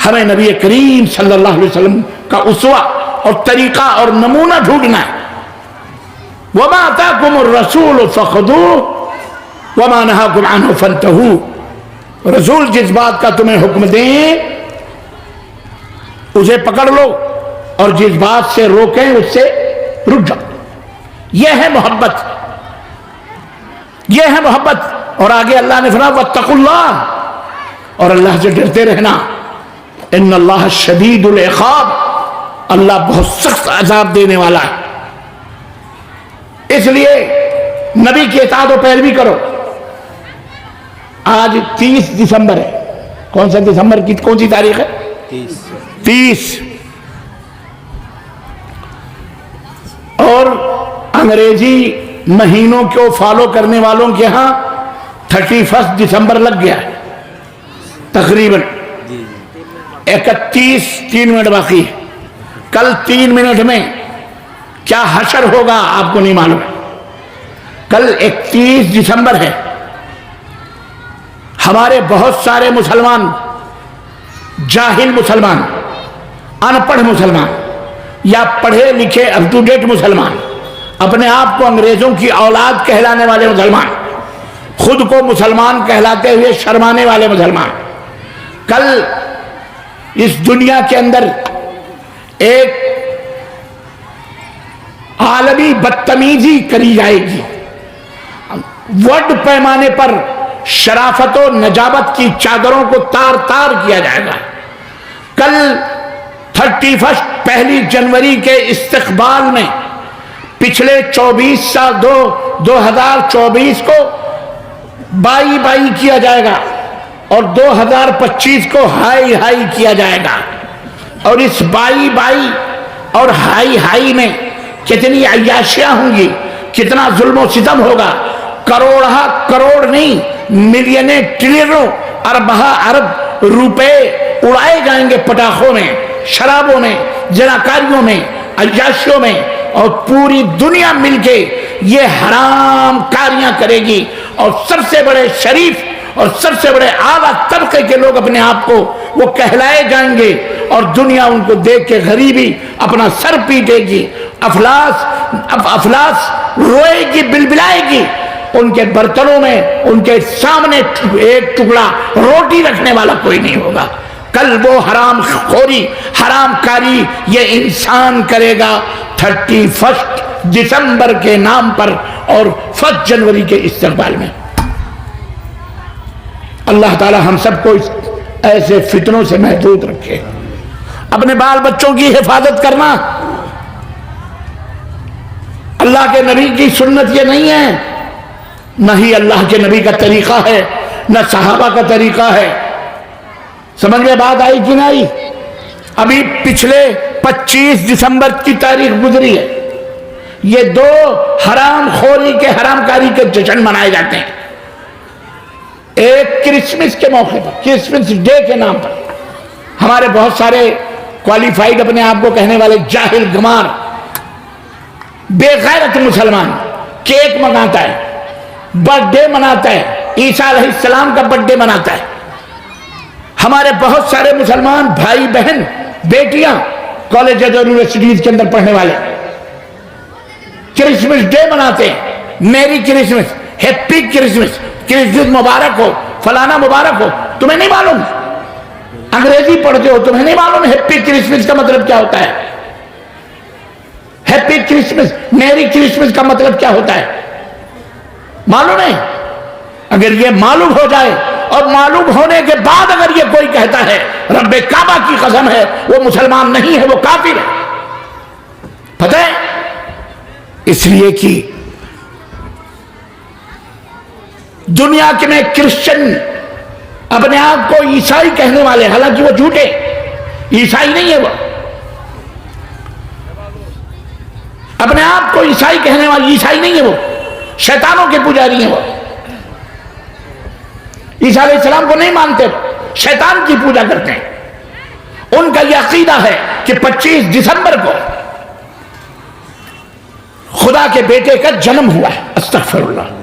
ہمیں نبی کریم صلی اللہ علیہ وسلم کا اسوہ اور طریقہ اور نمونہ ڈھونڈنا ہے۔ وَمَا آتَاكُمُ الرَّسُولُ فَخُذُوهُ وَمَا نَهَاكُمْ عَنْهُ فَانْتَهُوا، رسول جس بات کا تمہیں حکم دیں اسے پکڑ لو، اور جس بات سے روکیں اس سے رک جاؤ۔ یہ ہے محبت، یہ ہے محبت۔ اور آگے اللہ نے فرمایا وَاتَّقُوا اللَّهَ، اور اللہ سے ڈرتے رہنا، ان اللہ شدید العقاب، اللہ بہت سخت عذاب دینے والا ہے۔ اس لیے نبی کی اطاعت و پیروی کرو۔ آج 30 دسمبر ہے، کون سا دسمبر کی کون سی تاریخ ہے؟ 30۔ اور انگریزی مہینوں کو فالو کرنے والوں کے ہاں 31 دسمبر لگ گیا ہے تقریباً، 31 3 منٹ باقی ہے۔ کل 3 منٹ میں کیا حشر ہوگا آپ کو نہیں معلوم ہے۔ کل 31 دسمبر ہے۔ ہمارے بہت سارے مسلمان، جاہل مسلمان، ان پڑھ مسلمان، یا پڑھے لکھے اپ ٹو ڈیٹ مسلمان، اپنے آپ کو انگریزوں کی اولاد کہلانے والے مسلمان، خود کو مسلمان کہلاتے ہوئے شرمانے والے مسلمان، کل اس دنیا کے اندر ایک عالمی بدتمیزی کری جائے گی، ورلڈ پیمانے پر شرافت و نجابت کی چادروں کو تار تار کیا جائے گا۔ کل 31 پہلی جنوری کے استقبال میں پچھلے 24 سال 2024 کو بائی بائی کیا جائے گا اور 2025 کو ہائی ہائی کیا جائے گا، اور اس بائی بائی اور ہائی ہائی میں کتنی عیاشیاں ہوں گی، کتنا ظلم و ستم ہوگا، کروڑہ کروڑ نہیں، ملینیں ٹریلینوں اربہ ارب روپے اڑائے جائیں گے پٹاخوں میں، شرابوں میں، جناکاریوں میں، عیاشیوں میں، اور پوری دنیا مل کے یہ حرام کاریاں کرے گی، اور سب سے بڑے شریف اور سب سے بڑے اعلیٰ طبقے کے لوگ اپنے آپ کو وہ کہلائے جائیں گے، اور دنیا ان کو دیکھ کے غریبی اپنا سر پیٹے گی، افلاس روئے گی، بلبلائے گی، ان کے برتنوں میں ان کے سامنے ایک ٹکڑا روٹی رکھنے والا کوئی نہیں ہوگا۔ کل وہ حرام خوری، حرام کاری یہ انسان کرے گا 31 دسمبر کے نام پر اور 1 جنوری کے استقبال میں۔ اللہ تعالی ہم سب کو اس ایسے فتنوں سے محفوظ رکھے۔ اپنے بال بچوں کی حفاظت کرنا اللہ کے نبی کی سنت یہ نہیں ہے، نہ ہی اللہ کے نبی کا طریقہ ہے، نہ صحابہ کا طریقہ ہے۔ سمجھ میں بات آئی کہ نہیں؟ ابھی پچھلے 25 دسمبر کی تاریخ گزری ہے، یہ 2 حرام خوری کے حرام کاری کے جشن منائے جاتے ہیں۔ ایک کرسمس کے موقع پر، کرسمس ڈے کے نام پر ہمارے بہت سارے کوالیفائیڈ اپنے آپ کو کہنے والے جاہل گمار بے غیرت مسلمان کیک منگاتا ہے، برتھ ڈے مناتا ہے، عیسیٰ علیہ السلام کا برتھ ڈے مناتا ہے۔ ہمارے بہت سارے مسلمان بھائی بہن بیٹیاں کالجز اور یونیورسٹیز کے اندر پڑھنے والے کرسمس ڈے مناتے ہیں، میری کرسمس، ہیپی کرسمس، کرسمس مبارک ہو، فلانا مبارک ہو۔ تمہیں نہیں معلوم؟ انگریزی پڑھتے ہو، تمہیں نہیں معلوم ہیپی کرسمس کا مطلب کیا ہوتا ہے؟ ہیپی کرسمس، میری کرسمس کا مطلب کیا ہوتا ہے؟ معلوم ہے؟ اگر یہ معلوم ہو جائے اور معلوم ہونے کے بعد اگر یہ کوئی کہتا ہے رب کعبہ کی قسم ہے وہ مسلمان نہیں ہے، وہ کافر ہے۔ پتہ ہے؟ اس لیے کہ دنیا کے میں کرسچن اپنے آپ کو عیسائی کہنے والے، حالانکہ وہ جھوٹے، عیسائی نہیں ہے، وہ اپنے آپ کو عیسائی کہنے والے عیسائی نہیں ہے، وہ شیطانوں کے پجاری ہیں۔ وہ عیسیٰ علیہ السلام کو نہیں مانتے، شیطان کی پوجا کرتے ہیں۔ ان کا یہ عقیدہ ہے کہ 25 دسمبر کو خدا کے بیٹے کا جنم ہوا ہے۔ استغفر اللہ۔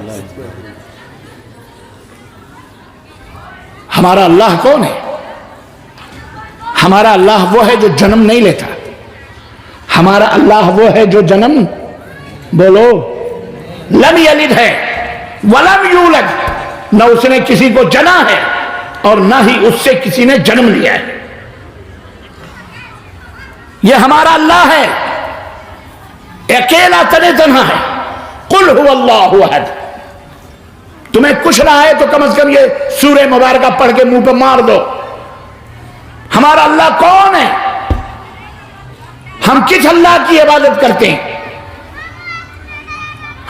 ہمارا اللہ کون ہے؟ ہمارا اللہ وہ ہے جو جنم نہیں لیتا، ہمارا اللہ وہ ہے جو جنم، بولو، لم یلد ہے ولم یولد، نہ اس نے کسی کو جنا ہے اور نہ ہی اس سے کسی نے جنم لیا ہے۔ یہ ہمارا اللہ ہے، اکیلا تنہا ہے۔ قل هو اللہ احد۔ تمہیں کچھ نہ آئے تو کم از کم یہ سورہ مبارکہ پڑھ کے منہ پہ مار دو۔ ہمارا اللہ کون ہے؟ ہم کس اللہ کی عبادت کرتے ہیں؟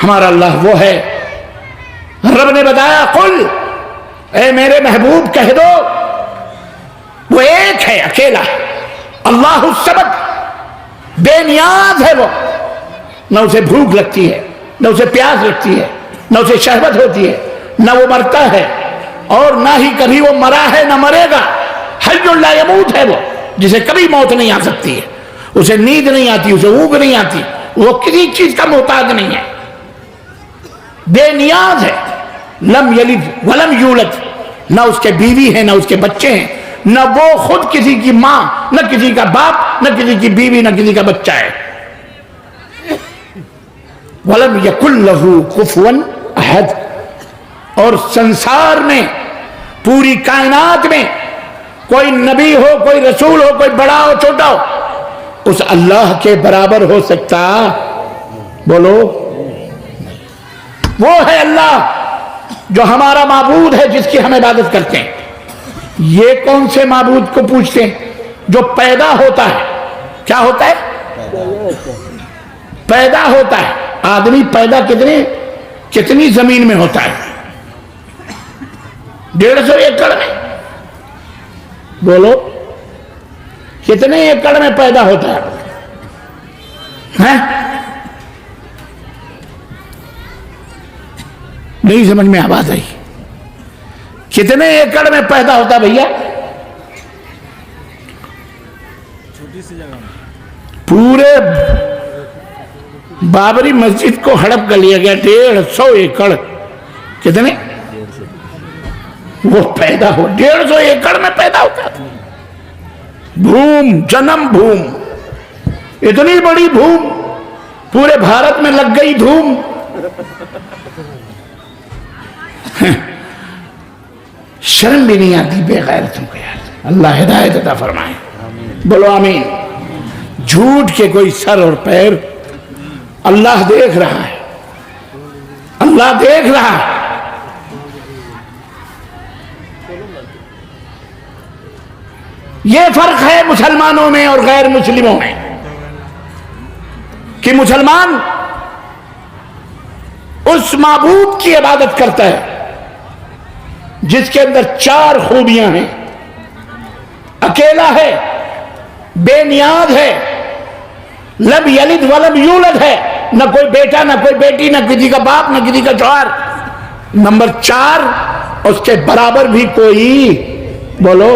ہمارا اللہ وہ ہے، رب نے بتایا قل، اے میرے محبوب کہہ دو، وہ ایک ہے، اکیلا ہے، اللہ الصمد، بے نیاز ہے وہ، نہ اسے بھوک لگتی ہے، نہ اسے پیاس لگتی ہے، نہ اسے شہوت ہوتی ہے، نہ وہ مرتا ہے اور نہ ہی کبھی وہ مرا ہے نہ مرے گا۔ حی لا یموت ہے وہ، جسے کبھی موت نہیں آ سکتی ہے، اسے نیند نہیں آتی، اسے اونگ نہیں آتی، وہ کسی چیز کا محتاج نہیں ہے، بے نیاز ہے۔ لم یلد ولم یولد، نہ اس کے بیوی ہیں نہ اس کے بچے ہیں، نہ وہ خود کسی کی ماں، نہ کسی کا باپ، نہ کسی کی بیوی، نہ کسی کا بچہ ہے۔ وَلَمْ يَكُنْ لَهُ كُفُوًا أَحَدٌ، اور سنسار میں، پوری کائنات میں کوئی نبی ہو، کوئی رسول ہو، کوئی بڑا ہو چھوٹا ہو، اس اللہ کے برابر ہو سکتا؟ بولو، وہ ہے اللہ جو ہمارا معبود ہے، جس کی ہم عبادت کرتے ہیں۔ یہ کون سے معبود کو پوچھتے ہیں؟ جو پیدا ہوتا ہے۔ کیا ہوتا ہے؟ پیدا ہوتا ہے۔ آدمی پیدا کتنی زمین میں ہوتا ہے؟ 150 ایکڑ میں۔ بولو، کتنے ایکڑ میں پیدا ہوتا ہے؟ نہیں سمجھ میں آواز آئی؟ کتنے ایکڑ میں پیدا ہوتا بھیا؟ پورے بابری مسجد کو ہڑپ کر لیا گیا، 150 ایکڑ۔ کتنے؟ وہ پیدا ہو 150 ایکڑ میں پیدا ہوتا تھا۔ بھوم، جنم بھوم، اتنی بڑی بھوم، پورے بھارت میں لگ گئی دھوم۔ شرم بھی نہیں آتی بے غیرتوں کو یار۔ اللہ ہدایت عطا فرمائے، بولو آمین۔ جھوٹ کے کوئی سر اور پیر، اللہ دیکھ رہا ہے، اللہ دیکھ رہا ہے۔ یہ فرق ہے مسلمانوں میں اور غیر مسلموں میں، کہ مسلمان اس معبود کی عبادت کرتا ہے جس کے اندر 4 خوبیاں ہیں۔ اکیلا ہے، بے نیاز ہے، لم یلد ولم یولد ہے، نہ کوئی بیٹا، نہ کوئی بیٹی، نہ کسی کا باپ، نہ کسی کا جوہر۔ نمبر 4، اس کے برابر بھی کوئی، بولو،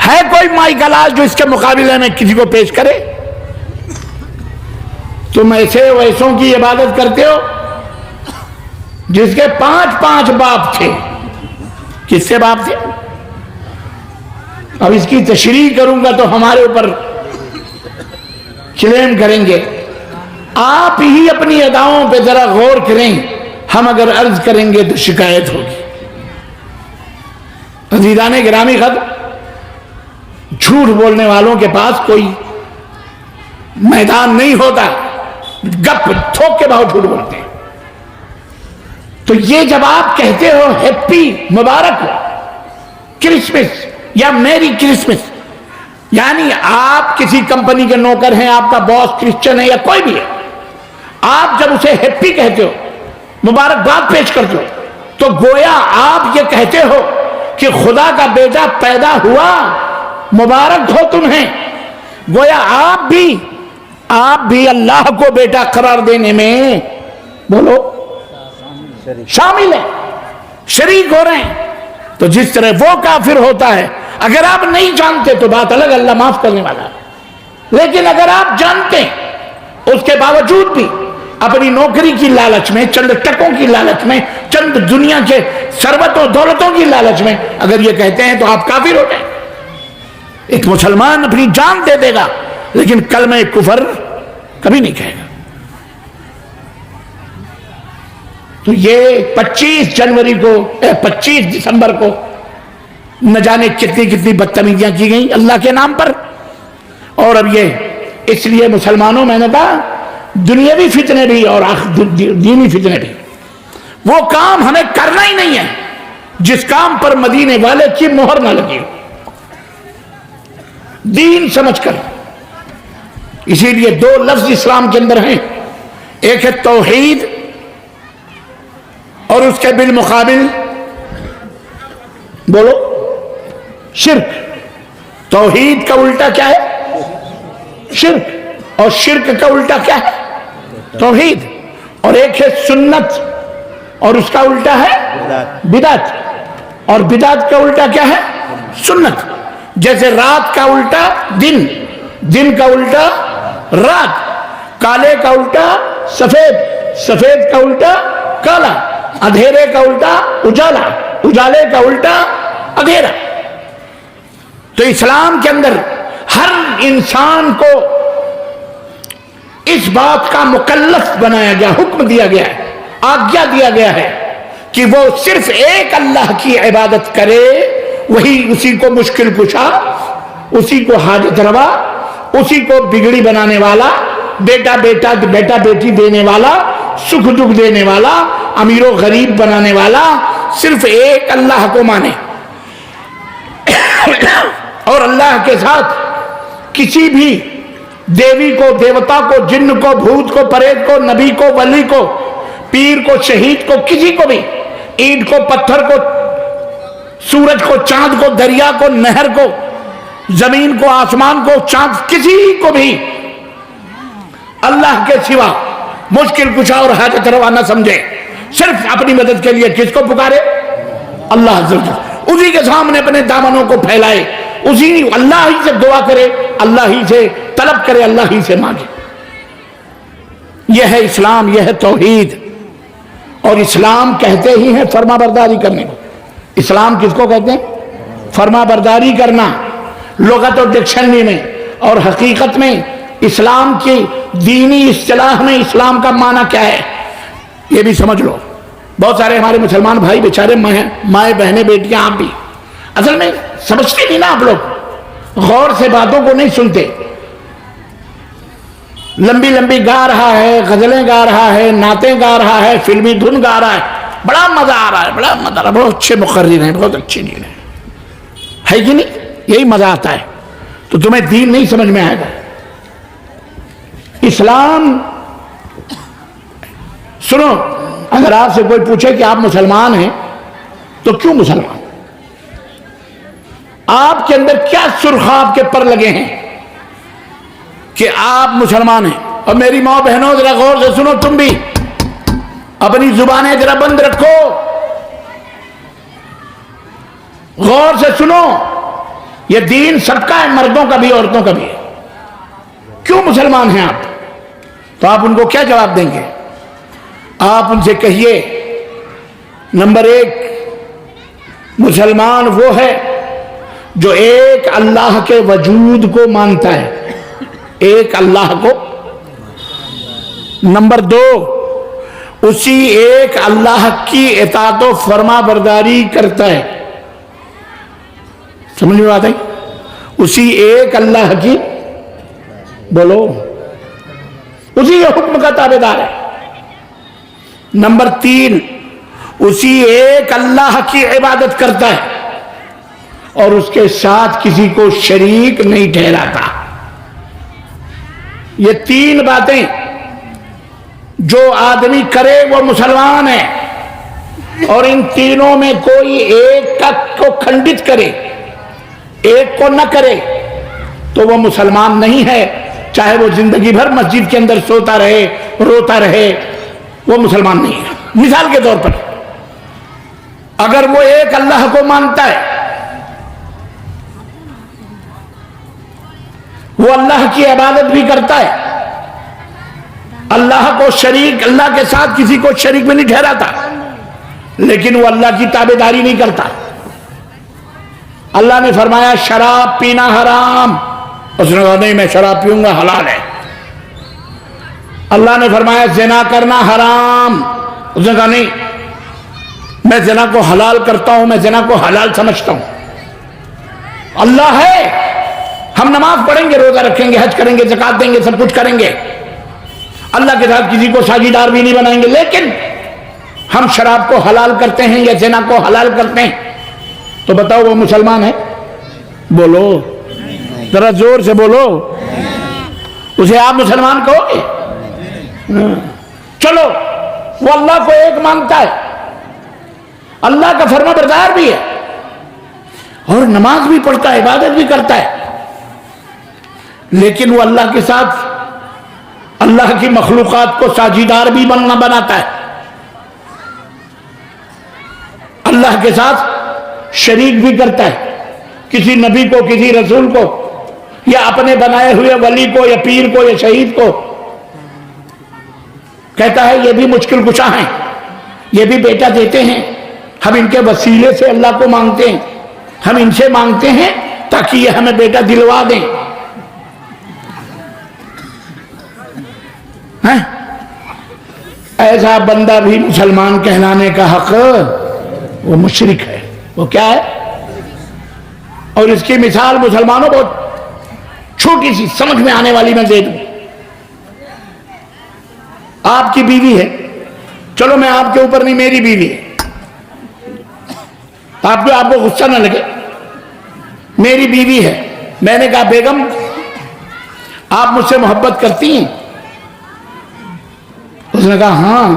ہے کوئی مائی کلاس جو اس کے مقابلے میں کسی کو پیش کرے؟ تم ایسے ویسوں کی عبادت کرتے ہو جس کے 5 باپ تھے۔ کس سے باپ تھے؟ اب اس کی تشریح کروں گا تو ہمارے اوپر کلیم کریں گے۔ آپ ہی اپنی اداؤں پہ ذرا غور کریں، ہم اگر عرض کریں گے تو شکایت ہوگی۔ عزیزان گرامی قدر، جھوٹ بولنے والوں کے پاس کوئی میدان نہیں ہوتا، گپ تھوک کے بہت جھوٹ بولتے ہیں۔ تو یہ جب آپ کہتے ہو ہیپی، مبارک ہو کرسمس یا میری کرسمس، یعنی آپ کسی کمپنی کے نوکر ہیں، آپ کا باس کرسچن ہے یا کوئی بھی ہے، آپ جب اسے ہیپی کہتے ہو، مبارکباد پیش کرتے ہو، تو گویا آپ یہ کہتے ہو کہ خدا کا بیٹا پیدا ہوا، مبارک ہو تمہیں۔ گویا آپ بھی اللہ کو بیٹا قرار دینے میں، بولو، شامل ہیں، شریک ہو رہے ہیں۔ تو جس طرح وہ کافر ہوتا ہے، اگر آپ نہیں جانتے تو بات الگ، اللہ معاف کرنے والا ہے، لیکن اگر آپ جانتے ہیں اس کے باوجود بھی اپنی نوکری کی لالچ میں، چند ٹکوں کی لالچ میں، چند دنیا کے ثروتوں دولتوں کی لالچ میں اگر یہ کہتے ہیں تو آپ کافر ہو جائیں۔ ایک مسلمان اپنی جان دے دے گا لیکن کلمہ کفر کبھی نہیں کہے گا۔ تو یہ 25 دسمبر کو نہ جانے کتنی بدتمیزیاں کی گئیں اللہ کے نام پر۔ اور اب یہ اس لیے مسلمانوں میں نے کہا دنیاوی فتنے بھی اور دینی فتنے بھی، وہ کام ہمیں کرنا ہی نہیں ہے جس کام پر مدینے والے کی مہر نہ لگی ہو، دین سمجھ کر۔ اسی لیے 2 لفظ اسلام کے اندر ہیں، ایک ہے توحید اور اس کے بالمقابل، بولو، شرک۔ توحید کا الٹا کیا ہے؟ شرک، اور شرک کا الٹا کیا ہے؟ توحید۔ اور ایک ہے سنت اور اس کا الٹا ہے بدعت، اور بدعت کا الٹا کیا ہے؟ سنت۔ جیسے رات کا الٹا دن، دن کا الٹا رات، کالے کا الٹا سفید، سفید کا الٹا کالا، اندھیرے کا الٹا اجالا، اجالے کا الٹا اندھیرا۔ تو اسلام کے اندر ہر انسان کو اس بات کا مکلف بنایا گیا، حکم دیا گیا ہے، آگیا دیا گیا ہے کہ وہ صرف ایک اللہ کی عبادت کرے، وہی اسی کو مشکل کشا، اسی کو حاجت روا، اسی کو بگڑی بنانے والا، بیٹا بیٹی دینے والا، سکھ دکھ دینے والا، امیر و غریب بنانے والا، صرف ایک اللہ کو مانے، اور اللہ کے ساتھ کسی بھی دیوی کو، دیوتا کو، جن کو، بھوت کو، پریت کو، نبی کو، ولی کو، پیر کو، شہید کو، کسی کو بھی، اینٹ کو، پتھر کو، سورج کو، چاند کو، دریا کو، نہر کو، زمین کو، آسمان کو، چاند، کسی کو بھی اللہ کے سوا مشکل کشا اور حاجت روا نہ سمجھے، صرف اپنی مدد کے لیے کس کو پکارے؟ اللہ عز و جل، اسی کے سامنے اپنے دامنوں کو پھیلائے، اسی اللہ ہی سے دعا کرے، اللہ ہی سے طلب کرے، اللہ ہی سے مانگے۔ یہ ہے اسلام، یہ ہے توحید۔ اور اسلام کہتے ہی ہیں فرما برداری کرنے کو۔ اسلام کس کو کہتے ہیں؟ فرما برداری کرنا۔ لغت اور ڈکشنری میں اور حقیقت میں اسلام کی دینی اصطلاح میں اسلام کا معنی کیا ہے یہ بھی سمجھ لو۔ بہت سارے ہمارے مسلمان بھائی بیچارے، مائیں بہنیں بیٹیاں، آپ بھی اصل میں سمجھتے نہیں نا، آپ لوگ غور سے باتوں کو نہیں سنتے۔ لمبی لمبی گا رہا ہے، غزلیں گا رہا ہے، نعتیں گا رہا ہے، فلمی دھن گا رہا ہے، بڑا مزہ آ رہا ہے، بڑا مزہ آ رہا ہے، بہت اچھے مقرر ہیں، بہت اچھے دین ہیں، ہے کہ نہیں؟ یہی مزہ آتا ہے۔ تو تمہیں دین نہیں سمجھ میں آئے گا۔ اسلام، سنو، اگر آپ سے کوئی پوچھے کہ آپ مسلمان ہیں تو کیوں مسلمان؟ آپ کے اندر کیا سرخاب کے پر لگے ہیں کہ آپ مسلمان ہیں؟ اور میری ماں بہنوں ذرا غور سے سنو، تم بھی اپنی زبانیں ذرا بند رکھو، غور سے سنو، یہ دین سب کا ہے، مردوں کا بھی عورتوں کا بھی ہے۔ کیوں مسلمان ہیں آپ؟ تو آپ ان کو کیا جواب دیں گے؟ آپ ان سے کہیے، نمبر ایک، مسلمان وہ ہے جو ایک اللہ کے وجود کو مانتا ہے، ایک اللہ کو۔ نمبر دو، اسی ایک اللہ کی اطاعت و فرما برداری کرتا ہے۔ سمجھ میں آتا ہے؟ اسی ایک اللہ کی، بولو، اسی حکم کا تابعدار ہے۔ نمبر تین، اسی ایک اللہ کی عبادت کرتا ہے اور اس کے ساتھ کسی کو شریک نہیں ٹھہراتا۔ یہ تین باتیں جو آدمی کرے وہ مسلمان ہے، اور ان تینوں میں کوئی ایک کو کھنڈت کرے، ایک کو نہ کرے تو وہ مسلمان نہیں ہے، چاہے وہ زندگی بھر مسجد کے اندر سوتا رہے، روتا رہے، وہ مسلمان نہیں ہے۔ مثال کے طور پر، اگر وہ ایک اللہ کو مانتا ہے، وہ اللہ کی عبادت بھی کرتا ہے، اللہ کو شریک، اللہ کے ساتھ کسی کو شریک میں نہیں ٹھہراتا، لیکن وہ اللہ کی تابعداری نہیں کرتا۔ اللہ نے فرمایا شراب پینا حرام، اس نے کہا نہیں میں شراب پیوں گا، حلال ہے۔ اللہ نے فرمایا زنا کرنا حرام، اس نے کہا نہیں میں زنا کو حلال کرتا ہوں، میں زنا کو حلال سمجھتا ہوں۔ اللہ ہے، ہم نماز پڑھیں گے، روزہ رکھیں گے، حج کریں گے، زکات دیں گے، سب کچھ کریں گے، اللہ کے ساتھ کسی کو ساجیدار بھی نہیں بنائیں گے، لیکن ہم شراب کو حلال کرتے ہیں یا زنا کو حلال کرتے ہیں، تو بتاؤ وہ مسلمان ہے؟ بولو ذرا زور سے بولو، اسے آپ مسلمان کہو گے؟ چلو وہ اللہ کو ایک مانتا ہے، اللہ کا فرما بردار بھی ہے، اور نماز بھی پڑھتا ہے، عبادت بھی کرتا ہے، لیکن وہ اللہ کے ساتھ اللہ کی مخلوقات کو ساجیدار بھی بناتا ہے، اللہ کے ساتھ شریک بھی کرتا ہے، کسی نبی کو، کسی رسول کو، یا اپنے بنائے ہوئے ولی کو یا پیر کو یا شہید کو، کہتا ہے یہ بھی مشکل کشا ہیں، یہ بھی بیٹا دیتے ہیں، ہم ان کے وسیلے سے اللہ کو مانگتے ہیں، ہم ان سے مانگتے ہیں تاکہ یہ ہمیں بیٹا دلوا دیں. ایسا بندہ بھی مسلمان کہلانے کا حق، وہ مشرک ہے. وہ کیا ہے؟ اور اس کی مثال مسلمانوں بہت چھوٹی سی سمجھ میں آنے والی میں دے دوں. آپ کی بیوی ہے، چلو میں آپ کے اوپر نہیں، میری بیوی ہے، آپ کو غصہ نہ لگے، میری بیوی ہے. میں نے کہا بیگم آپ مجھ سے محبت کرتی ہیں؟ اس نے کہا ہاں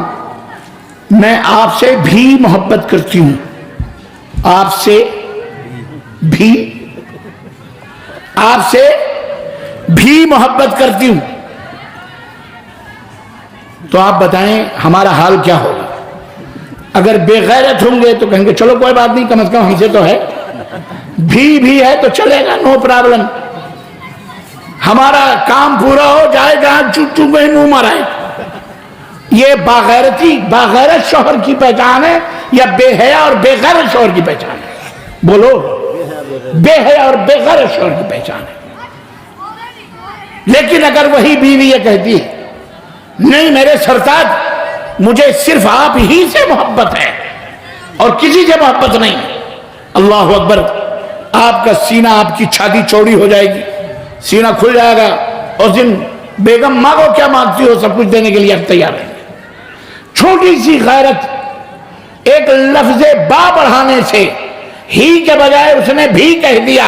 میں آپ سے بھی محبت کرتی ہوں. آپ سے بھی محبت کرتی ہوں. تو آپ بتائیں ہمارا حال کیا ہوگا؟ اگر بے غیرت ہوں گے تو کہیں گے چلو کوئی بات نہیں، کم از کم ہم سے تو ہے، بھی ہے تو چلے گا، نو پرابلم، ہمارا کام پورا ہو جائے، جہاں چو میں منہ مرائے. یہ باغیرت شوہر کی پہچان ہے یا بے حیا اور بے غیرت شوہر کی پہچان ہے؟ بولو، بے حیا اور بے غیرت شوہر کی پہچان ہے. لیکن اگر وہی بیوی یہ کہتی ہے نہیں میرے سرتاج مجھے صرف آپ ہی سے محبت ہے اور کسی سے محبت نہیں، اللہ اکبر، آپ کا سینہ، آپ کی چھاتی چوڑی ہو جائے گی، سینہ کھل جائے گا. اس دن بیگم مانگو کیا مانگتی ہو، سب کچھ دینے کے لیے آپ تیار ہیں. چھوٹی سی غیرت، ایک لفظ با بڑھانے سے ہی کے بجائے اس نے بھی کہہ دیا.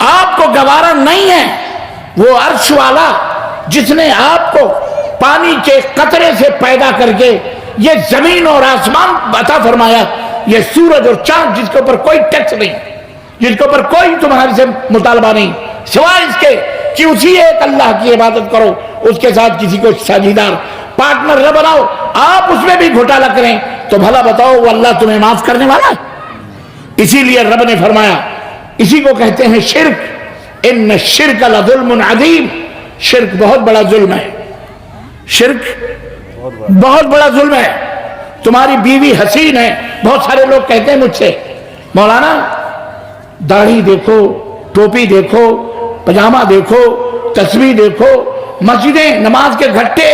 آپ کو گوارا نہیں ہے وہ عرش والا جس نے آپ کو پانی کے قطرے سے پیدا کر کے یہ زمین اور آسمان عطا فرمایا، یہ سورج اور چاند جس کے اوپر کوئی ٹیکس نہیں، جس کے اوپر کوئی تمہارے سے مطالبہ نہیں، سوائے اس کے کہ اسی ایک اللہ کی عبادت کرو، اس کے ساتھ کسی کو ساجیدار پارٹنر نہ بناؤ. آپ اس میں بھی گھوٹالہ کریں تو بھلا بتاؤ وہ اللہ تمہیں معاف کرنے والا ہے؟ اسی لیے رب نے فرمایا، اسی کو کہتے ہیں شرک. ان الشرک لظلم عظیم، شرک بہت بڑا ظلم ہے، شرک بہت بڑا ظلم ہے. تمہاری بیوی حسین ہے، بہت سارے لوگ کہتے ہیں مجھ سے مولانا داڑھی دیکھو، ٹوپی دیکھو، پجامہ دیکھو، تسبیح دیکھو، مسجدیں، نماز کے گھٹے،